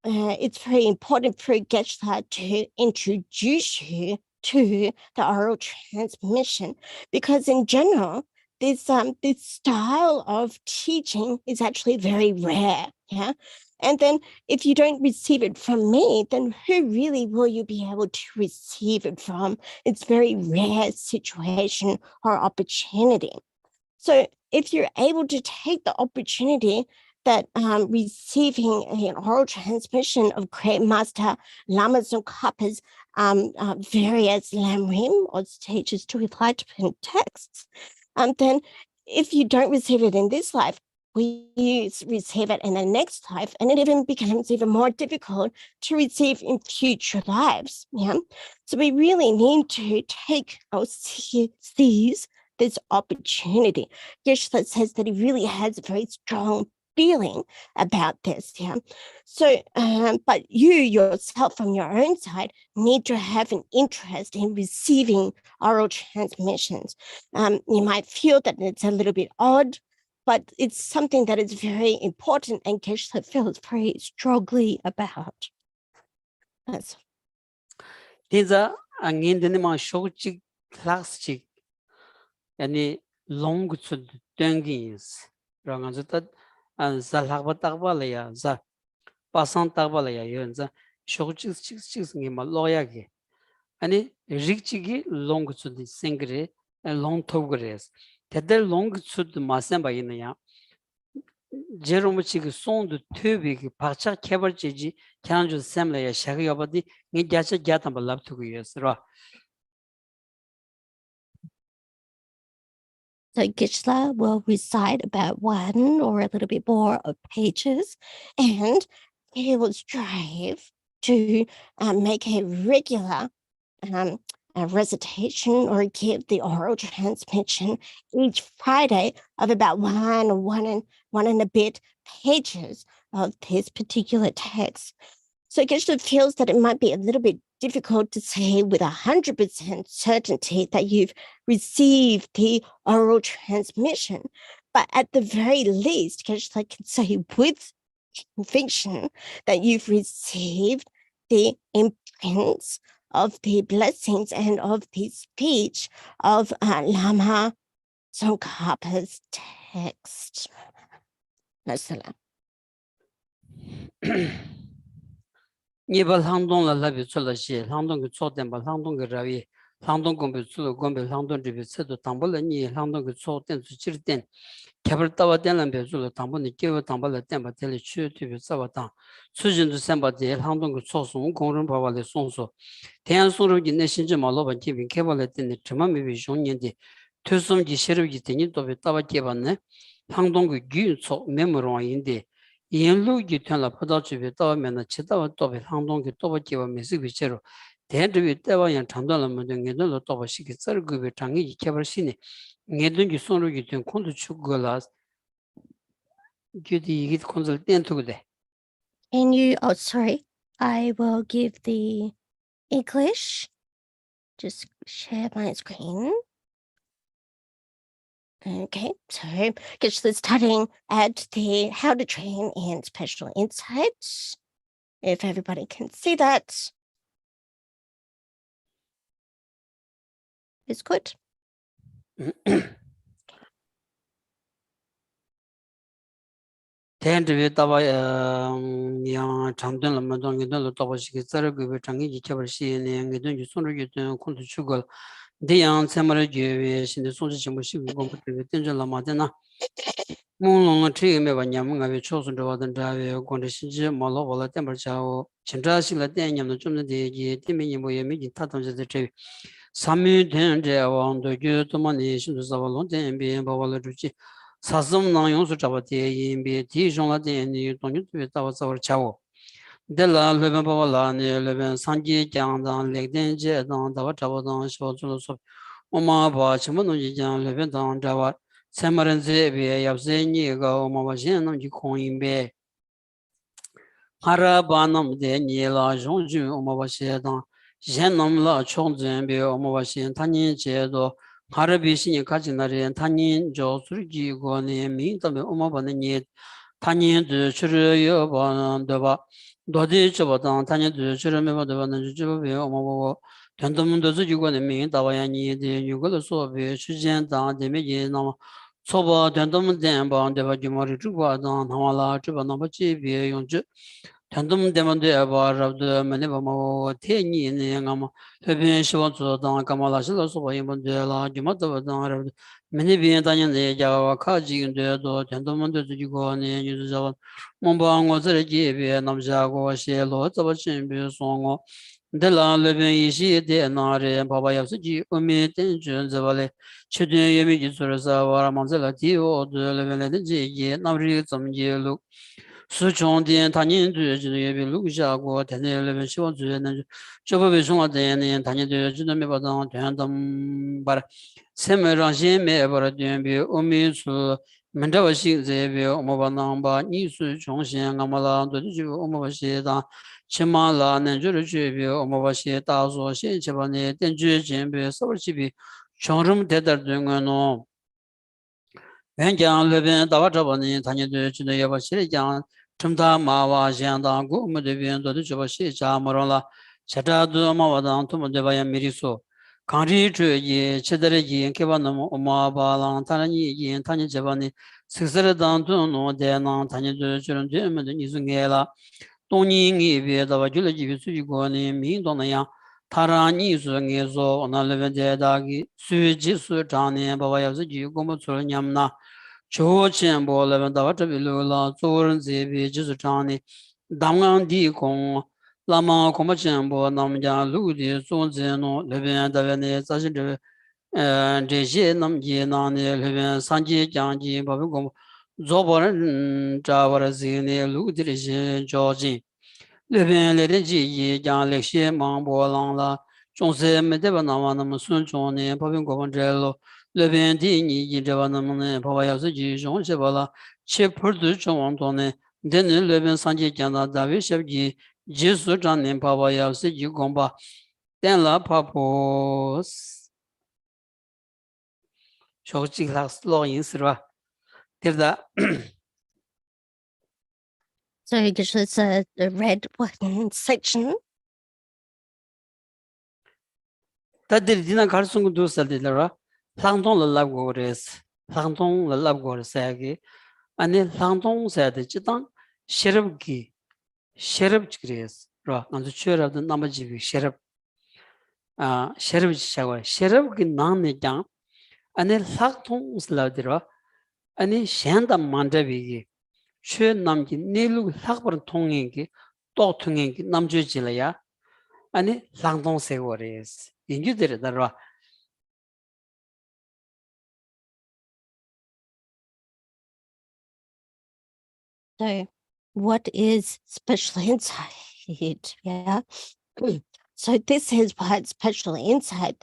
Speaker 3: it's very important for Geshe to introduce you to the oral transmission, because in general, this style of teaching is actually very rare. Yeah. And then if you don't receive it from me, then who really will you be able to receive it from? It's very rare situation or opportunity. So if you're able to take the opportunity that receiving an oral transmission of Great Master Lama Tsongkhapa's various lamrim or stages to enlightenment texts, then if you don't receive it in this life, we receive it in the next life, and it even becomes even more difficult to receive in future lives. Yeah, so we really need to take or seize this opportunity. Geshe says that he really has a very strong feeling about this. Yeah, so but you yourself from your own side need to have an interest in receiving oral transmissions. You might feel that it's a little bit odd, but it's something that is very important and Geshe feels very strongly about. That's
Speaker 2: These are in the name show chick class chick, any long to dangins. Rangazuta and Zalhabatabaleya, Za Pasantabalaya, Yunza, show chicks in my lawyer. Any Richigi long to the singre and long togres. Tedder long to the Masamba in ya. Jeromachig song the two big Pacha Caberji, Kanjo Samlaya, Shagabadi, Nigacha Gatamba love to years.
Speaker 3: So Geshe will recite about 1 or a little bit more of pages, and he will strive to make a regular a recitation or give the oral transmission each Friday of about one and a bit pages of this particular text. So Geshe feels that it might be a little bit difficult to say with 100% certainty that you've received the oral transmission, but at the very least, Geshe can say with conviction that you've received the imprints of the blessings and of the speech of Lama Tsongkhapa's text. Masala.
Speaker 2: 니발 항동라 라비 출라시 항동 초된바 항동 라비 항동 공부 출 공부 항동 리비 세도 당벌니 항동 초된 수치된 개발 따와되는 배수로 당번이 깨워 당벌을 땜바 텔리 추티비 싸웠다 수진도 선바데 항동 초송 공론 바발의 송소 대한소로 있는 신지 말로바 기빈 개발을 때는 저만미 비종년데 퇴송기 세력이 되니 또 따와 개발네 항동 규초 메모로인데 인루기 편라 포도집에 떠오면 치다와 또비 항동기 또버기와 메시비체로 대드비 때와양 장단을 모든 게들로 또버시기 썰급의 장이 개발시네 내든지 손으로기 된 콘도 추구라 규디 이게 컨설턴트고데
Speaker 3: Can you, oh, sorry, I will give the English. Just share my screen. Okay, so Geshe studying at the How to Train in Special Insights. If everybody can see that. It's good.
Speaker 2: 대한들이 따와 양 장단을 모든 게들로 또버시기 썰급의 장이 개발시네 내든지 손으로기 된 콘도 추구 대양 세마를 기회 신의 소지 정보시 공부를 된절라 마데나 몽롱의 트임에 반야문가 왜 초선저와든 자외 권의 신지 말로벌 템벌자오 진짜실의 대념도 좀더 대기 때문에 뭐에 미기 타던져서 제 삼유된 제왕도 교도만이 신도사발론 대비 바발을 주지 사슴나 용수 잡아대 인비 뒤종라 대니 동유도 따와서 차오 델라 레벤 바발라니 레벤 상기 장당 렉덴제 당 다와 잡아당 쇼줄로서 오마바 치문노지 장 레벤 당 잡아 세마른제비에 yap세니가 오마바신은 지콩인베 하라바놈데 니라 종주 오마바시당 젠놈라 총전베 오마바신 타니제도 하르비신이 가진나리 타닌 조수르기고네 민담에 오마바는 니 타닌드 추르여 바는데바 도디 저바당 타닌드 추르메바도바는 주주베 오마바고 전도문도 주고는 민다와야니 유고도 소베 추젠당 데메게 나마 소바 전도문 덴바데바 주머리 주고당 나와라 주바나바지 용주 전도문 데만데 아바랍도 메네바모 테니네 나마 회변 시원조당 가마라실로 소바 임본데라 주마도당 메네비엔 다니네 자와 카지인데도 전도문도 주고네 유저자 몽방고스레 지베 남자고 셰로 저버친비 송고 델라 레벤 이시데 나레 바바야스지 오메텐 준자발레 최대 예미지 소르사 와라만zel라 디오 드레벨레지 예 나브리 점제루 수종된 단인들 예비 루샤고 대내레벤 시원주에는 저법의 중화되는 단인들 주는 메바당 대한담 바 세메랑신 메바라 된비 오미수 mendawashi zebe omobanamba nisu chongxian amala doju omobashida chimala nanjuru jebe omobashi dazo xin chebane denju jembe sawarchibi chongrum dedar dungano wenjiang leben dawa chabani tanyedu judo yabashi jiang chumda mawa jiangda gu umudebien dodu jabashi jamorola chadadu amawadang tumudebaya miriso 강리 주의 제대로기 개발하는 오마바랑 다른이 인 단위 제반이 스스로당 돈노 대나 단위도 주는 되면 이승해라 동닝이 비에다가 줄지 수지고니 민도나야 타라니 수응에서 오늘레벤데다기 수지 수장네 바바야스 지고모 출냠나 조첸보레벤다와 저빌로라 조른제비 지수장네 담강디공 라마 고마전보 남자 루디 존제노 레벤다베네 자신들 Geshe namji nani leben sanji janji babi gom zobaran jawara zini lugdiri joji leben lere ji yi jan lekshe mangbo langla chongse medeba nama nama sun chongni babi gom jelo leben di ni yi jaba namane baba yabse ji chongse bala che purdu chongwang toni deni leben sanji janda davi shabji jisu jani baba yabse ji gomba tenla papos 쇼직락 로인 스르바 데르다
Speaker 3: So Geshe, it's the red one section.
Speaker 2: 다들 지나 갈sun 도 살들라 상동 lalab고 그래스 상동 lalab고 그래서기 아니 상동 사야데 지당 셔럽기 셔럽 그래스 라 난도 추여라도 나머지 셔럽 아 셔럽 지샤고 셔럽기 나네장 아니 상동 슬라드라 아니 셴다 만다비기 최 남기 내루 학벌 통행기 또 통행기 남주질이야 아니 상동세월에스 인규들이더라
Speaker 3: So what is special insight? Yeah. So this is what special insight,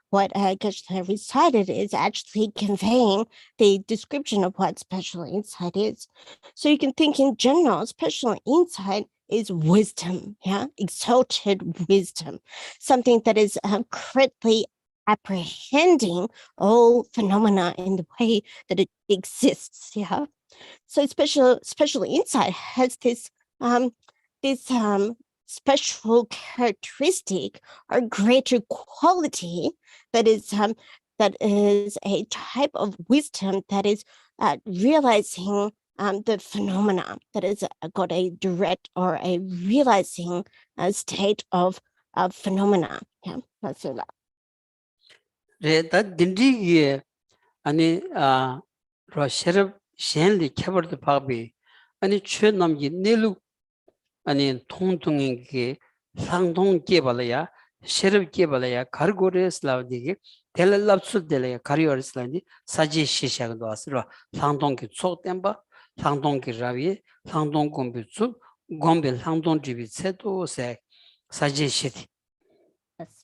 Speaker 3: what Geshe recited is actually conveying the description of what special insight is. So you can think in general, special insight is wisdom, yeah, exalted wisdom, something that is correctly apprehending all phenomena in the way that it exists, yeah. So special insight has this special characteristic or greater quality that is a type of wisdom that is realizing the phenomena, that is got a direct or a realizing state of phenomena. Yeah, that's it.
Speaker 2: 레다 딘디기 아니 러셔럽 셴리 캐버드 바비 아니 최 남기 내루 아니 통통행기 상동 깨발이야 셔럽 깨발이야 가르고레 슬라우디기 델랍스 델레 가리오르 슬라디 사지 시샤도 왔으로 상동기 속된바 상동기 라비 상동 곰비츠 곰벨 상동 지비 세도세 사지 시티
Speaker 3: Yes.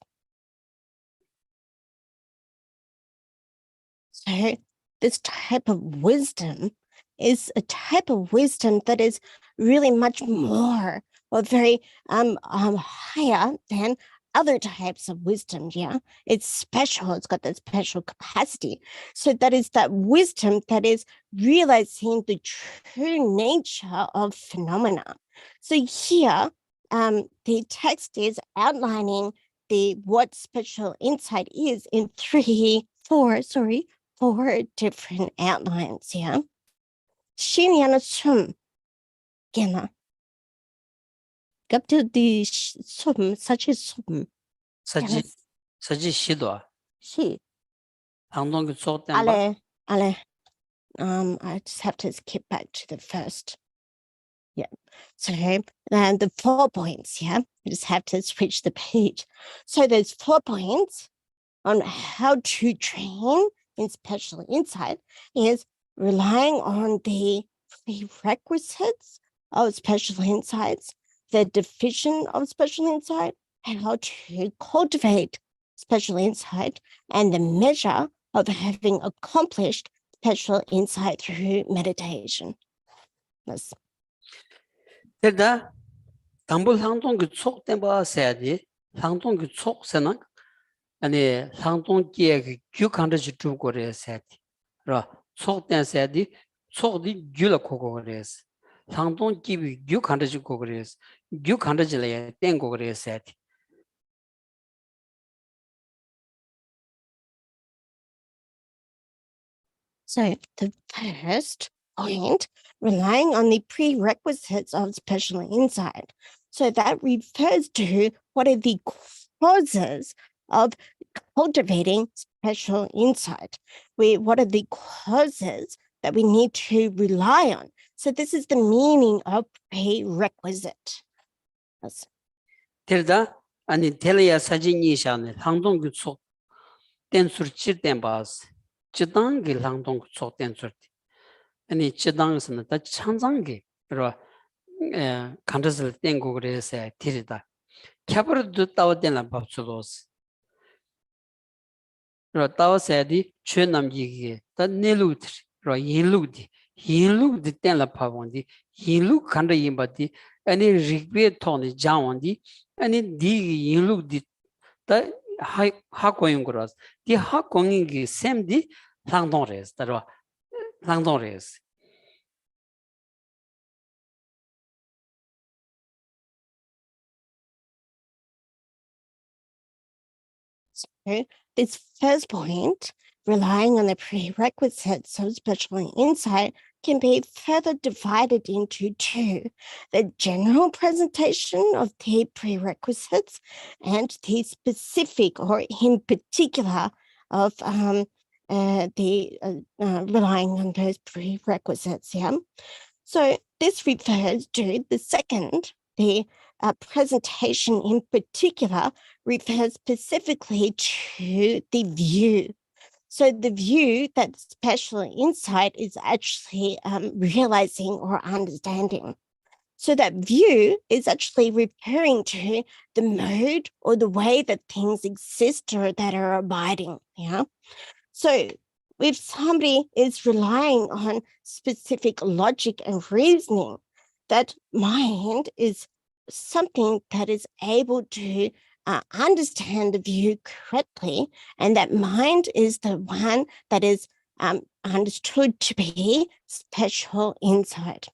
Speaker 3: So this type of wisdom is a type of wisdom that is really much more or very higher than other types of wisdom. Yeah, it's special. It's got that special capacity. So that is that wisdom that is realizing the true nature of phenomena. So here, the text is outlining what special insight is in four different outlines. Yeah. 신이야는 숨, 깨나. 갑자기 the 숨, 사실 숨.
Speaker 2: 사지 시도
Speaker 3: 시.
Speaker 2: 상동기 속된바
Speaker 3: Ale. I just have to skip back to the first. Yeah. So then the 4 points. Yeah. I just have to switch the page. So there's 4 points on how to train in special insight is relying on the prerequisites of special insights, the definition of special insight, and how to cultivate special insight, and the measure of having accomplished special insight through meditation. Yes.
Speaker 2: 데르다 담불 상동기 속된바 세야지 상동기 속세는 아니 상동기에 규칸르지 주고래 세야지 라 속된 세야지 속디 규라 고고래스 상동기비 규칸르지 고고래스 규칸르지래 땡 고고래 세야지
Speaker 3: So the first point, relying on the prerequisites of special insight. So that refers to what are the causes of cultivating special insight. What are the causes that we need to rely on? So this is the meaning of prerequisite. Yes.
Speaker 2: 데르다 아니 텔레야 사진이샤네 상동기 속 tensur chir tenbas chidangi langdong chok tensur ani chidang da chanjangi ro kandasil tengu grese tirida kyabar du taw tenla babchulos ro taw sedi chönam yigi da nelutri ro yinlugdi tenla pavondi yinlug kanda yimbadi ani rigbe toni jawandi ani digi yinlugdi da 하고인 거라서 이 학공인기 샘디 langdong 따라 langdong
Speaker 3: So this first point, relying on the prerequisites of special insight, can be further divided into two: the general presentation of the prerequisites and the specific, or in particular, of relying on those prerequisites. Yeah. So this refers to the second, the presentation in particular refers specifically to the view. So the view that special insight is actually realizing or understanding. So that view is actually referring to the mode or the way that things exist or that are abiding. Yeah. So if somebody is relying on specific logic and reasoning, that mind is something that is able to understand the view correctly, and that mind is the one that is understood to be special insight.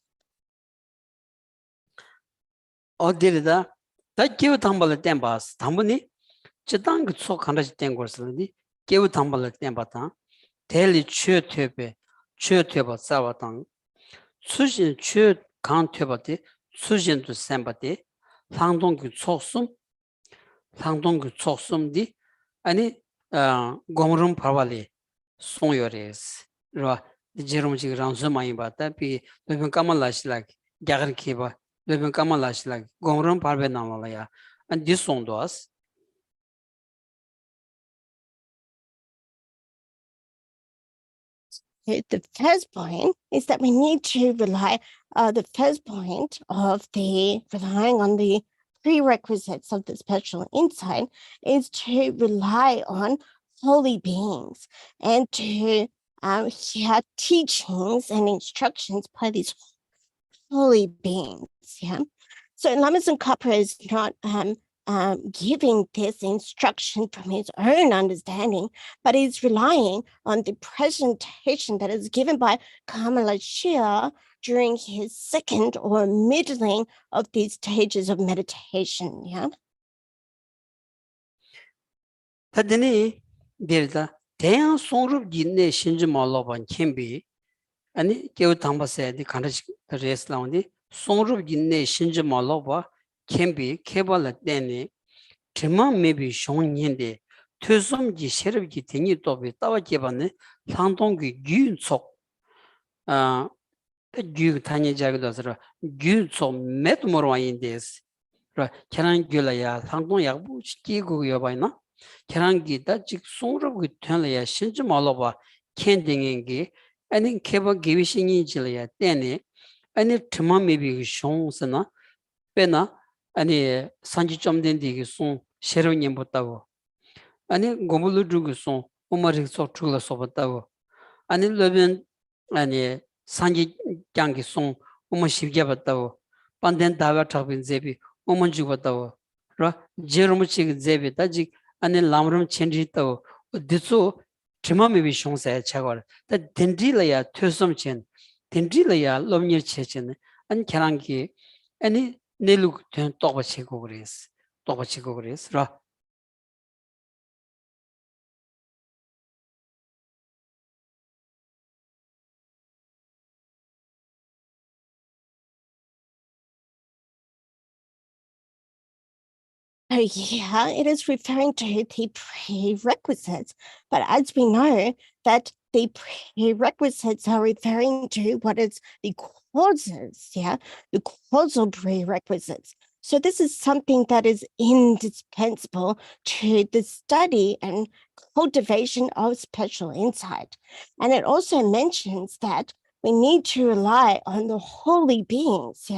Speaker 2: 어디다 다 기ව 담발을 땜바스 담보니 지당 그속 하나씩 된 거스니 기ව 담발을 땜바다 대리 최퇴배 싸워당 수신 최 강퇴바디 수신도 셈바디 상동그 촉숨디 아니 고무름 파발이 송요레스 라 제롬지 랑즈마이 바다 비 너는 까말라시라 갸그키바 너는 까말라시라 고무름 파베 나라야 and this song does
Speaker 3: The first point is that we need to rely, the first point of the relying on the prerequisites of the special insight is to rely on holy beings and to hear teachings and instructions by these holy beings. Yeah. So Lama Tsongkhapa is not giving this instruction from his own understanding, but is relying on the presentation that is given by Kamala Shia during his second or middling of these stages of meditation. Yeah.
Speaker 2: 타드니 데르다 대양 송룹 진내 신지 말로반 캠비 아니 개우 당바세디 간다시 레스라운디 송룹 진내 신지 말로바 캠비 케발라 때니 드마 메비 쇼니인데 퇴섬지 셰르기 되니 또비 따와 개반네 상동기 균속 규 타니자기도서 균속 메트모로인데스 계란 귤라야 상동 약부 끼고 여바이나 계란기다 즉 송럽이 되려야 신지 말로봐 캔딩인기 아니 케바 기위신이 질이야 때네 아니 트마메비 쇼스나 빼나 아니 산지점 된디기 송 셰로님 못다고 아니 고물루 주고 송 오마리 소출라 소봤다고 아니 러변 아니 산지 장기 송 오마 십게 봤다고 반덴 다와 잡인 제비 오만 주봤다고 라 제로무치 제비 다직 아니 람름 첸지도 디소 트마메비 쇼세 차걸 다 덴디라야 퇴섬첸 덴디라야 롬니 체첸 안 계란기 아니 내룩 된 똑바치고 그랬어 라
Speaker 3: Oh, yeah, it is referring to the prerequisites, but as we know that the prerequisites are referring to what is the causes, yeah, the causal prerequisites. So this is something that is indispensable to the study and cultivation of special insight. And it also mentions that we need to rely on the holy beings,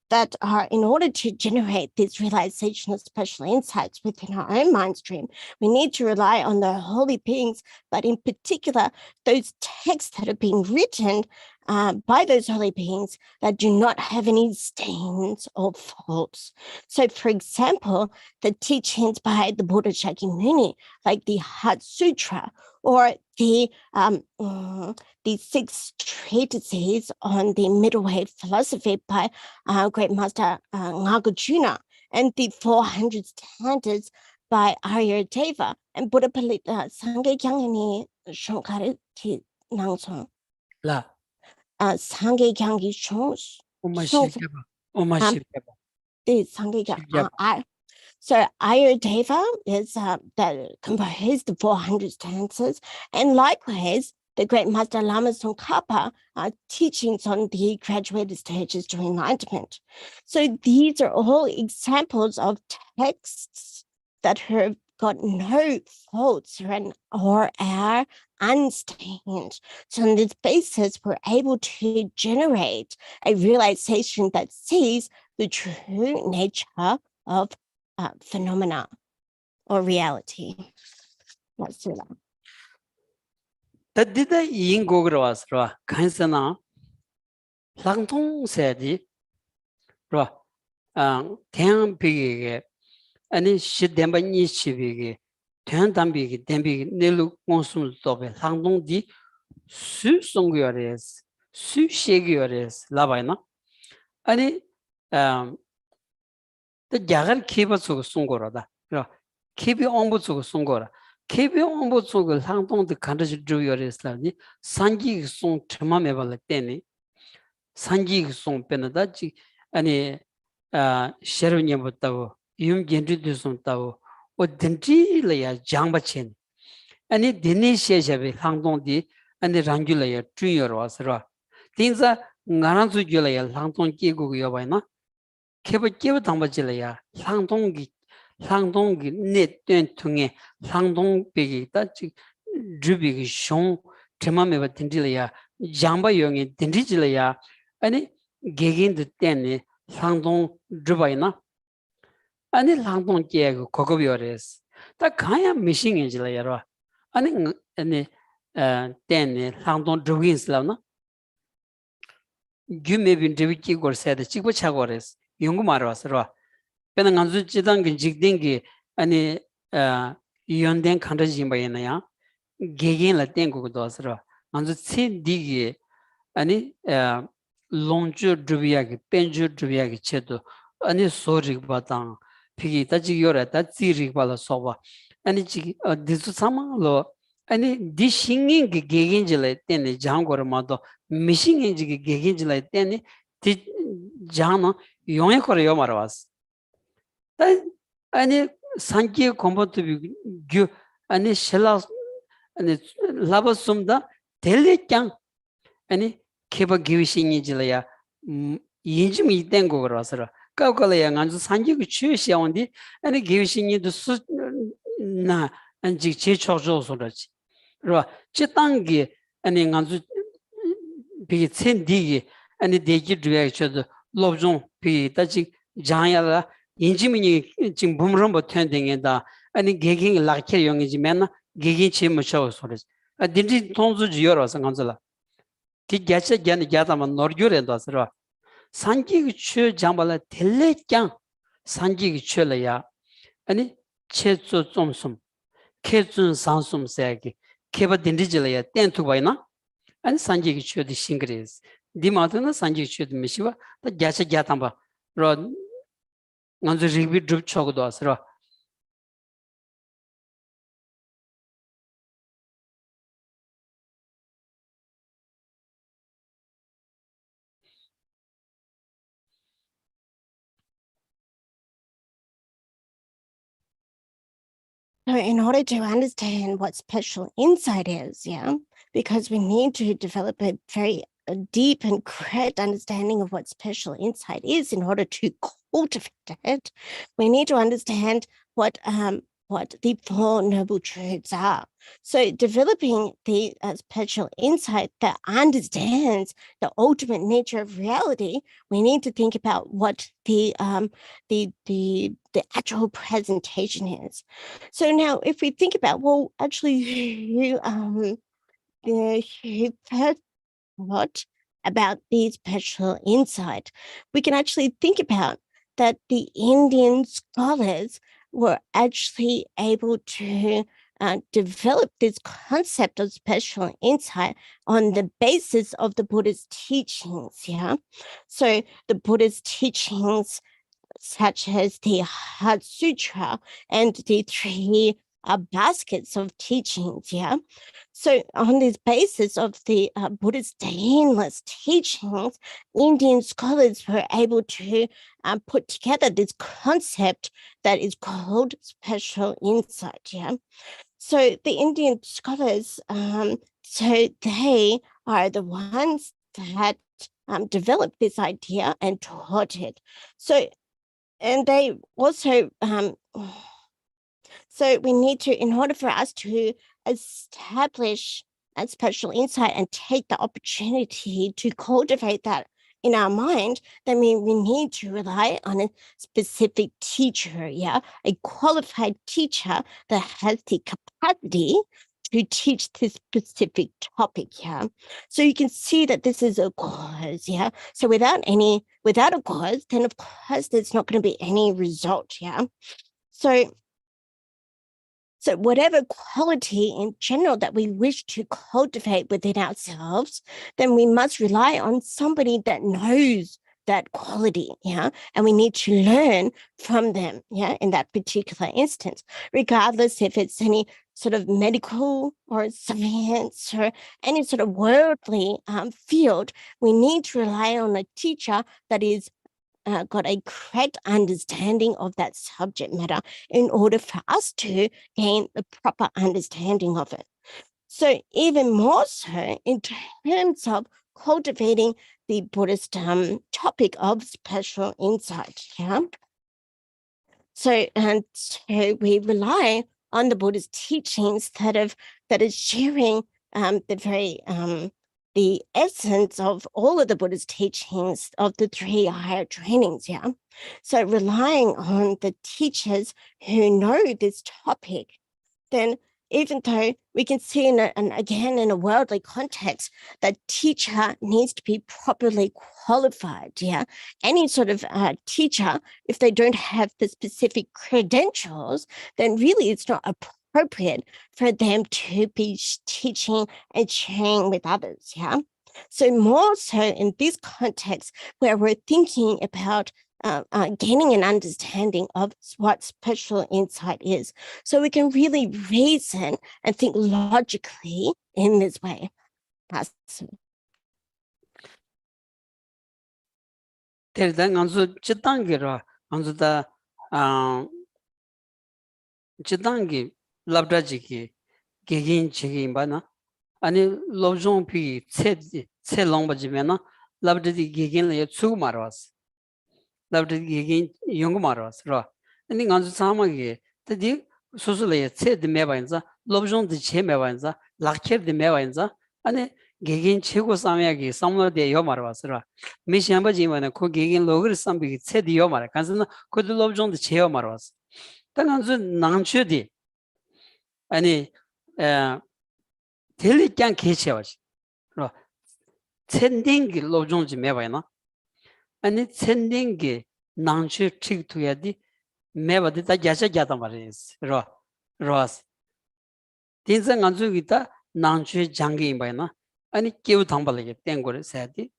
Speaker 3: that are in order to generate this realization of special insights within our own mind stream, we need to rely on the holy beings, but in particular, those texts that have been written by those holy beings that do not have any stains or faults. So, for example, the teachings by the Buddha Shakyamuni, like the Heart Sutra, or the 6 treatises on the middle way philosophy by Great Master Nagarjuna, and the 400 standards by Aryadeva and Buddha Palita Sangye Kyangani Shankari Nangsong.
Speaker 2: La.
Speaker 3: Sangye Kyangi Shons. So Aryadeva is that composed the 400 stanzas, and likewise the great Master Lama Tsongkhapa teachings on the graduated stages to enlightenment. So these are all examples of texts that have got no faults or are unstained. So on this basis, we're able to generate a realization that sees the true nature of phenomena or reality. Let's do that.
Speaker 2: Tadida yin gogras, Kansana Langtong said, Tian Pig, and she demba nichi, Tian Dambi, Dembi, Nelu Consum Dobe, Langdong di Su Songyores, Su Shagures, Lavina. And the Jagar Kiba Sungora, Kibi Ombusu Sungora. Kebi Ombusu, Langdong the country drew your Islandi, Sanji Song Timameva Teni, Sanji Song Penadachi, and Sherunyamutao, Yum Gendridusum Tao, or Dentri Laya Jambachin. And it Denisha Langdong di and the Rangulaya Junior was ra. Things are Naranzu Julaya, Langdong Kigo Yavana, Keba Tambajilaya, Langdong net tunge, Langdong big, that Drubig Shong, Timameva Tindilia, Jamba Young Tindijilaya, and it Gagin the Tenny, Langdong Drubaina, and it Langdong Diego Cocoviores. That kind of missing in Jilayara, and then Langdong Drugins Lana. You may be Driviki or said the Chicochagores, Yungumaras. Penanganzu Chidang Jigdingi, and Yonden Kandajimbayana, Gagin la Tengu Dosra, and the Tsin Digi, and Lonju Drubiaki, Penju Drubiaki Chedo, and Sorik Batang, Pigi Tajigura, that Ziri Bala Sova, and this Sama law, and this singing Gagingela, then the Jangor Mado, missing in Gagingela, then Jana, Yomakoreomaras. 아니 산기 콤포트 규 아니 셀라 아니 라버숨다 델레짱 아니 케바 기위싱이질이야 인심이 된 거라서 까고라야 간주 산기 취시야온디 아니 기위싱이도 수나 안지 제초조소라지 그러 지단기 아니 간주 비 첸디기 아니 대기 드야쳐도 롭종 비 따지 장야라 인지민이 지금 봄rombo 텐딩에다 아니 개개 락케 용이지면 개개 치무셔 소리지 아 딘지 통주지 열어서 간절라 디게체 견 야다만 노르교레다스라 산기 추 잠발라 텔레짱 산기 추려야 아니 체조 좀숨 케준 산숨 세기 케바 딘디질이야 땡투바이나 아니 산기 추디 싱그레스 디마드나 산기 추디 미시와 다 게체 야담바 로 Nanzu rigbi drup chogodo asra.
Speaker 3: So in order to understand what special insight is, because we need to develop a deep and correct understanding of what special insight is in order to cultivate, we need to understand what the Four Noble Truths are. So developing the spiritual insight that understands the ultimate nature of reality, we need to think about what the actual presentation is. So now, if we think about, well, actually, who first thought about the spiritual insight, we can actually think about that the Indian scholars were actually able to develop this concept of spiritual insight on the basis of the Buddha's teachings. Yeah, so the Buddha's teachings, such as the Heart Sutra and the three baskets of teachings. Yeah, so on this basis of the Buddha's endless teachings, Indian scholars were able to put together this concept that is called spiritual insight. Yeah, so the Indian scholars, so they are the ones that developed this idea and taught it. So, and they also so we need to, in order for us to establish a special insight and take the opportunity to cultivate that in our mind, then we need to rely on a specific teacher, yeah, a qualified teacher that has the capacity to teach this specific topic, yeah. So you can see that this is a cause, yeah. So without a cause, then of course there's not going to be any result, yeah. So whatever quality in general that we wish to cultivate within ourselves, then we must rely on somebody that knows that quality, yeah, and we need to learn from them, yeah, in that particular instance, regardless if it's any sort of medical or science or any sort of worldly field. We need to rely on a teacher that is got a correct understanding of that subject matter in order for us to gain the proper understanding of it. So even more so in terms of cultivating the Buddhist topic of special insight. Yeah. So we rely on the Buddhist teachings that is sharing the essence of all of the Buddhist teachings of the three higher trainings. Yeah. So relying on the teachers who know this topic, then even though we can see again in a worldly context, that teacher needs to be properly qualified. Yeah, any sort of teacher, if they don't have the specific credentials, then really it's not appropriate for them to be teaching and sharing with others. Yeah. So more so in this context where we're thinking about gaining an understanding of what spiritual insight is, so we can really reason and think logically in this way.
Speaker 2: Terdan anzu chitangira anzu da chitangi labdaji ki gegin chigin bana ani lobjong pi tse longba jimena labdaji gegin le chu marwas labdaji gegin yong marwas ro ani anzu sama gi tadi susule tse de mebainza lobjong de che mebainza lakher de mebainza ani gegin chego samyagi samlo de yo marwas ro 미시한바 지만은 그 개인 로그를 삼비기 세디요 말아 간선은 그 로브종도 제어 말아왔어 당한주 낭추디 아니 델리짱 개체와지 로 첸딩기 로브종지 매바이나 아니 첸딩기 낭추 틱투야디 매바디 다 야자 야다 말이스 로 로스 딘상 안주기다 낭추 장기 임바이나 아니 깨우 당발하게 땡고를 세디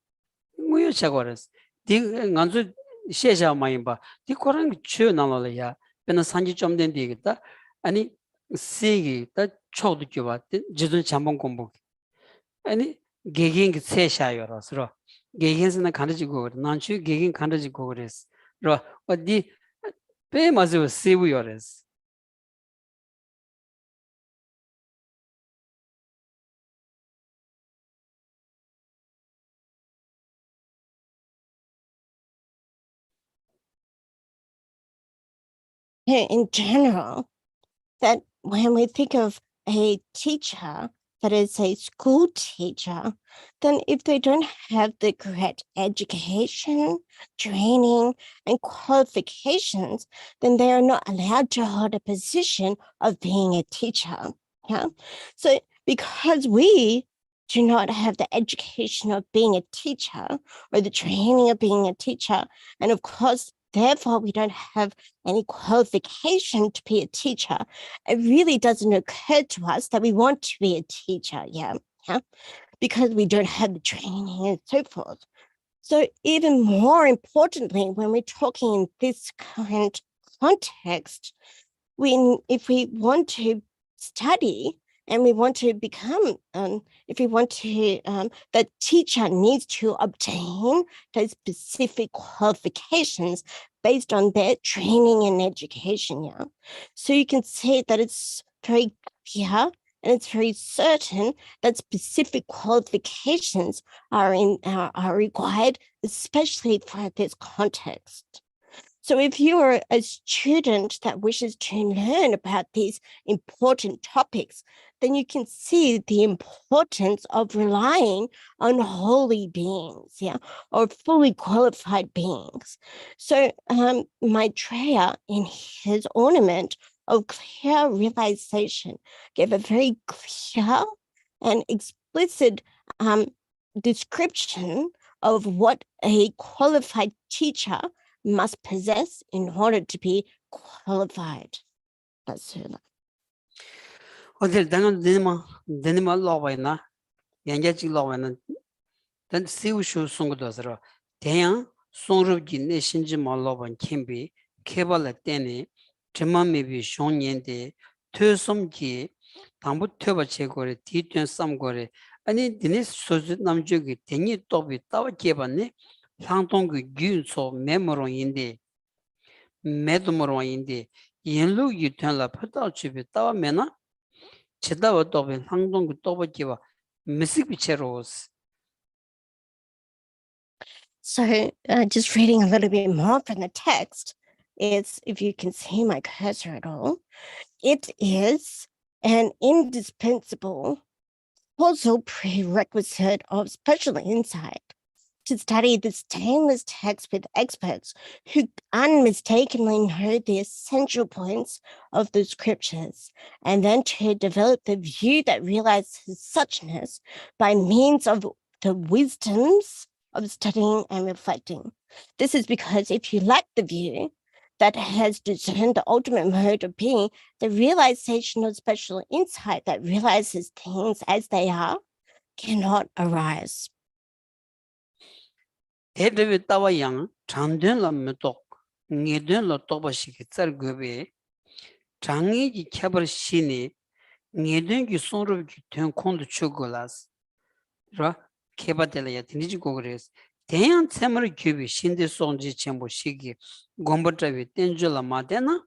Speaker 2: 무효 차거스 디 간주 셰샤 마임바 디 코랑 추 나로야 베나 산지 좀 된디겠다 아니 세기 다 초도 줘봐 지도 잠봉 공부 아니 개개인 세샤요로스로 개개인스나 간지고 난추 개개인 간지고 그랬어 로 어디 배 맞아 세부요레스
Speaker 3: in general, that when we think of a teacher that is a school teacher, then if they don't have the correct education, training, and qualifications, then they are not allowed to hold a position of being a teacher. Yeah. So because we do not have the education of being a teacher or the training of being a teacher, and of course, therefore, we don't have any qualification to be a teacher, it really doesn't occur to us that we want to be a teacher, yeah, because we don't have the training and so forth. So even more importantly, when we're talking in this current context, if we want to study and we want to become, if we want to, the teacher needs to obtain those specific qualifications based on their training and education. Yeah. So you can see that it's very clear and it's very certain that specific qualifications are required, especially for this context. So if you are a student that wishes to learn about these important topics, then you can see the importance of relying on holy beings, yeah, or fully qualified beings. So Maitreya, in his ornament of clear realization, gave a very clear and explicit description of what a qualified teacher must possess in order to be qualified. That's her.
Speaker 2: 어딜 당은 데니마 로바이나 양자지 로바이나 단 세우쇼 송고도서로 대양 송르기 내 신지 말로반 캠비 케발라 때네 제맘미비 쇼년데 퇴섬기 당부 퇴바 제거래 뒤편 쌈거래 아니 디니스 소즈 남쪽이 대니 또비 따와 개봤네 상동그 균소 메모로인데 메도모로인데 연루 유턴라 퍼다치비 따와 메나 제다와 또비 상동그 또바기와 미식비체로스.
Speaker 3: So just reading a little bit more from the text, it's, if you can see my cursor at all, it is an indispensable causal prerequisite of special insight to study the stainless text with experts who unmistakably know the essential points of the scriptures, and then to develop the view that realizes suchness by means of the wisdoms of studying and reflecting. This is because if you lack the view that has discerned the ultimate mode of being, the realization of special insight that realizes things as they are cannot arise.
Speaker 2: 대대비 따와 양 장된라 메독 녜된라 또바시기 썰거베 장이기 캬버 신이 녜된기 송르기 된 콘도 추고라스 라 케바텔야 디니지고 그레스 대양 쳔머리 규비 신데 송지 쳔보 시기 곰버트비 땡줄라 마데나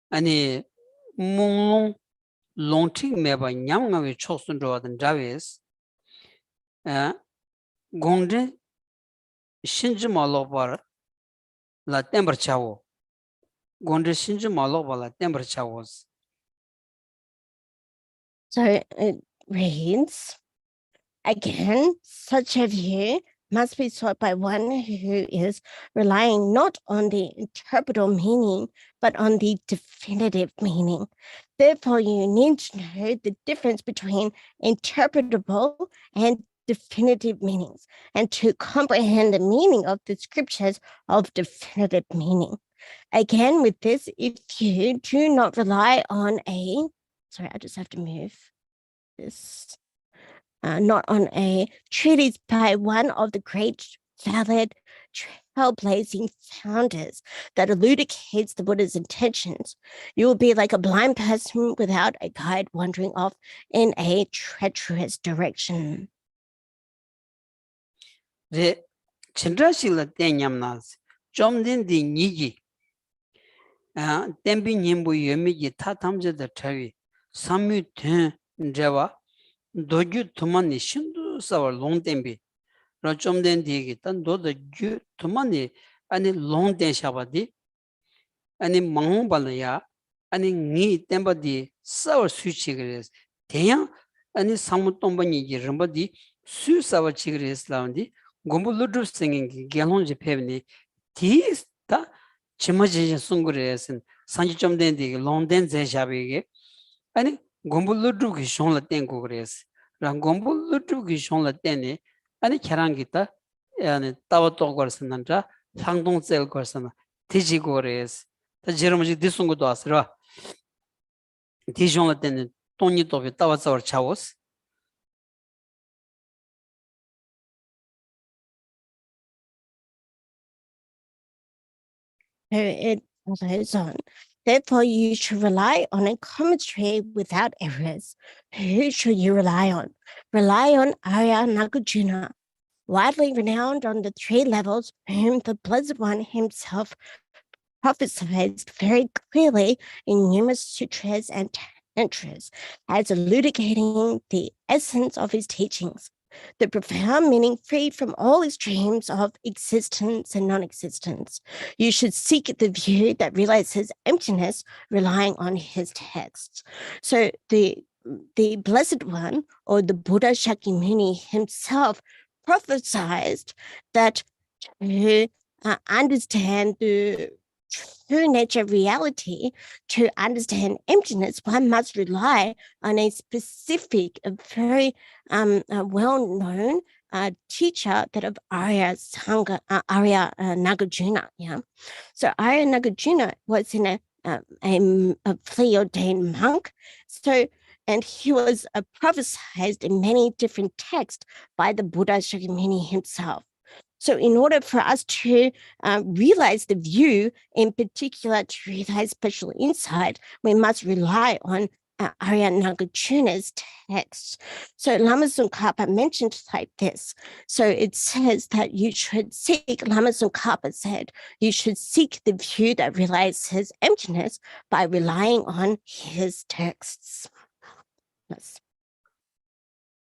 Speaker 2: 아니 몽롱 롱팅 메바 냠가위 초순조하던 자베스 공데 신지 말로바 라 템버차오 gonde 신지 말로바 라 템버차오스.
Speaker 3: So it reads, again, such a view must be sought by one who is relying not on the interpretable meaning, but on the definitive meaning. Therefore, you need to know the difference between interpretable and definitive meanings, and to comprehend the meaning of the scriptures of definitive meaning. Again, with this, if you do not rely on sorry, I just have to move this, not on a treatise by one of the great, valid, trailblazing founders that elucidates the Buddha's intentions, you will be like a blind person without a guide wandering off in a treacherous direction.
Speaker 2: 제 진짜실라 땡냠나스 좀된디 니기 템비 님부 예미기 타탐제다 차위 삼미튼 제와 도규 투만니 신도 사와 롱템비 로 좀된디기 단 도도 규 투만니 아니 롱텐 샤바디 아니 망발이야 아니 니 템버디 서버 스위치 그래서 대양 아니 상무 동반이 이름버디 수서버 지그레스라운디 곰불루드 생긴 게론지 페브니 디스타 치마지 송그레스는 산지 좀 된디 롱덴 제샤비게 아니 곰불루드 기숑라 땡고 그래스 랑 곰불루드 기숑라 땡네 아니 캐랑기다 아니 따와또 거스는자 상동셀 거스는 디지고 그래스 다 제르무지 디송고도 왔으라 디숑라 땡네 돈이 또 따와서 차오스
Speaker 3: It goes on. Therefore, you should rely on a commentary without errors. Who should you rely on? Rely on Arya Nagarjuna, widely renowned on the three levels, whom the Blessed One himself prophesied very clearly in numerous sutras and tantras, as elucidating the essence of his teachings, the profound meaning free from all extremes of existence and non-existence. You should seek the view that realizes emptiness, relying on his texts. So the Blessed One, or the Buddha Shakyamuni himself, prophesied that to understand the true nature of reality, to understand emptiness, one must rely on a specific, a very well-known teacher, that of Arya Nagarjuna. Yeah, so Arya Nagarjuna was in a plea-ordained monk. So, and he was prophesied in many different texts by the Buddha Shakyamuni himself. So in order for us to realize the view, in particular to realize special insight, we must rely on Arya Nagarjuna's texts. So Lama Tsongkhapa mentioned like this. So it says that you should seek, Lama Tsongkhapa said, you should seek the view that realizes emptiness by relying on his texts. Yes.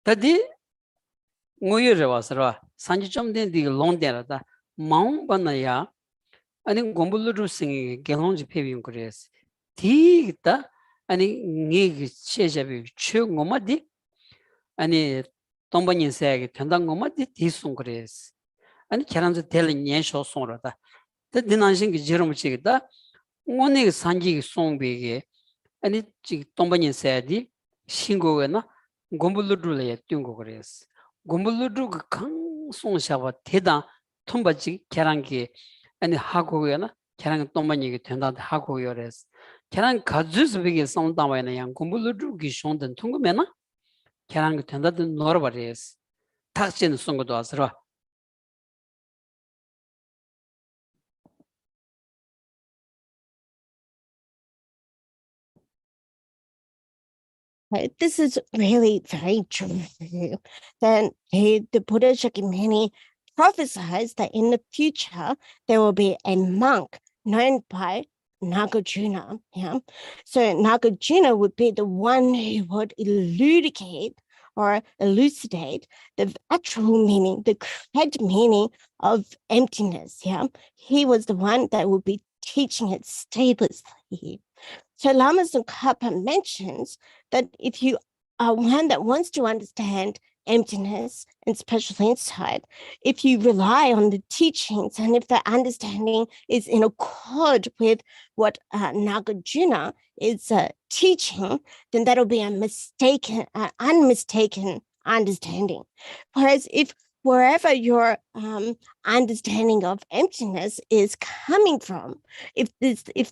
Speaker 2: 다디 ngoyere wasra sanji chomden di longden da maung banaya ani gombulu singi gelonji pebin kures di da ani ngi chejabi chu ngomadi ani tombanin sege tendang ngomadi di sung kures ani keranzu tel nyen sho songra da dinanjin gi jerum chi da ngone sanji songbege ani chi tombanin sedi 신고에나 곰불루르에 뛴고 그랬어. 곰불루르 강 송샤와 대다 톰바지 계란기 아니 하고요나 계란 똥만이게 된다 하고요 그랬어. 계란 가주스비게 성담와나 양 곰불루르 기숑던 통금에나 계란 그 된다든 놀아버렸어. 탁신 송고도 왔어.
Speaker 3: This is really very true. Then the Buddha Shakyamuni prophesies that in the future there will be a monk known by Nagarjuna. Yeah, so Nagarjuna would be the one who would elucidate the actual meaning, the correct meaning of emptiness. Yeah, he was the one that would be teaching it statelessly. So Lama Tsongkhapa mentions that if you are one that wants to understand emptiness and special insight, if you rely on the teachings and if the understanding is in accord with what Nagarjuna is teaching, then that'll be a unmistaken understanding. Whereas if wherever your understanding of emptiness is coming from, if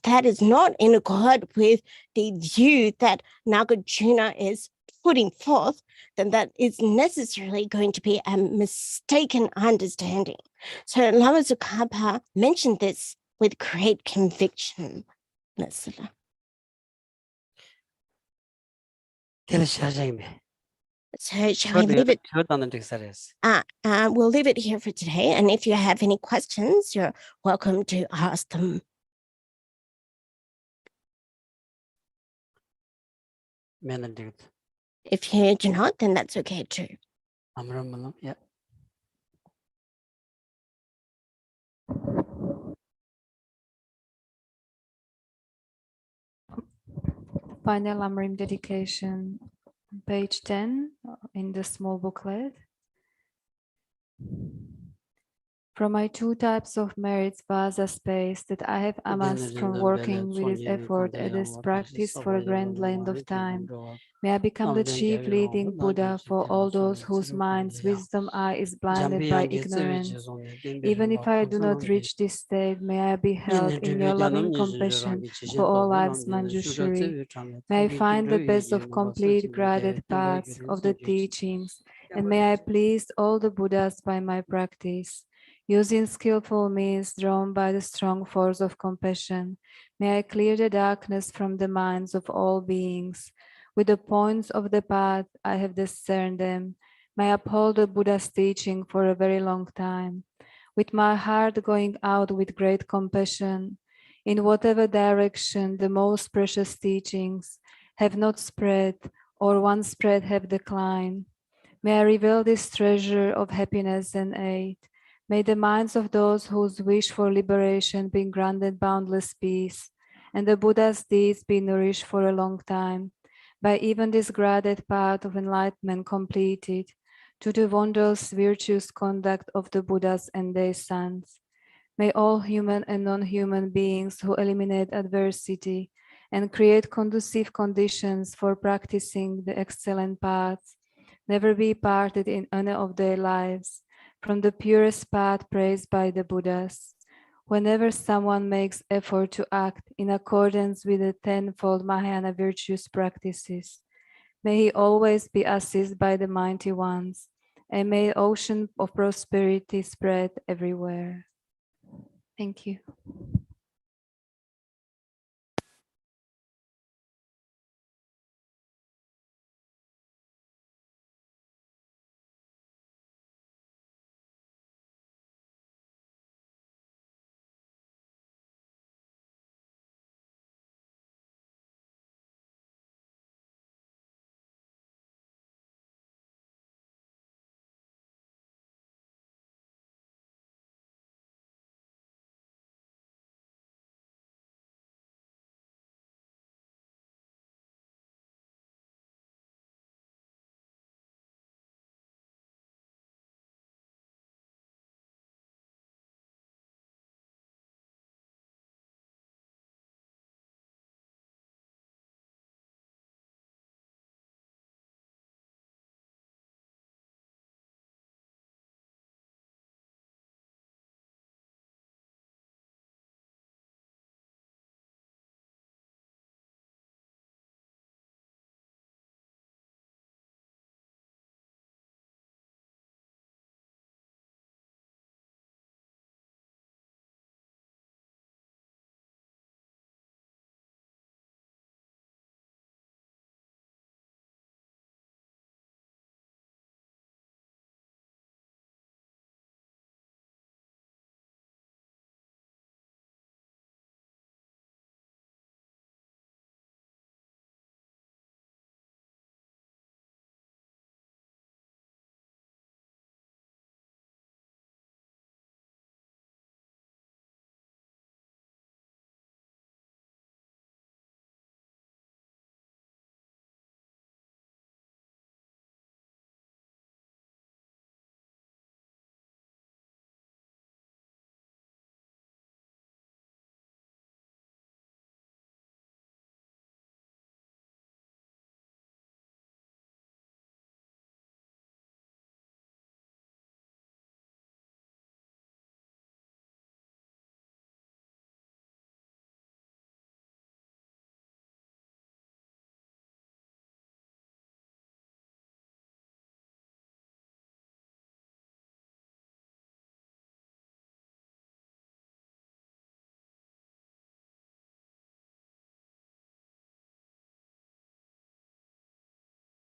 Speaker 3: that is not in accord with the view that Nagarjuna is putting forth, then that is necessarily going to be a mistaken understanding. So Lama Tsongkhapa mentioned this with great conviction. So shall we leave it? We'll leave it here for today. And if you have any questions, you're welcome to ask them. If you do not, then that's okay too.
Speaker 2: Yeah.
Speaker 1: Final Lamrim dedication, page 10 in the small booklet. From my two types of merits vasa space that I have amassed from working with this effort at this practice for a grand length of time, may I become the chief leading Buddha for all those whose minds' wisdom eye is blinded by ignorance. Even if I do not reach this state, may I be held in your loving compassion for all lives, Manjushri. May I find the best of complete graded paths of the teachings, and may I please all the Buddhas by my practice. Using skillful means drawn by the strong force of compassion, may I clear the darkness from the minds of all beings. With the points of the path, I have discerned them. May I uphold the Buddha's teaching for a very long time. With my heart going out with great compassion, in whatever direction the most precious teachings have not spread, or once spread have declined. May I reveal this treasure of happiness and aid. May the minds of those whose wish for liberation be granted boundless peace, and the Buddha's deeds be nourished for a long time, by even this graded path of enlightenment completed, to the wondrous virtuous conduct of the Buddhas and their sons. May all human and non-human beings who eliminate adversity and create conducive conditions for practicing the excellent paths never be parted in any of their lives from the purest path praised by the Buddhas. Whenever someone makes effort to act in accordance with the tenfold Mahayana virtuous practices, may he always be assisted by the mighty ones, and may the ocean of prosperity spread everywhere. Thank you.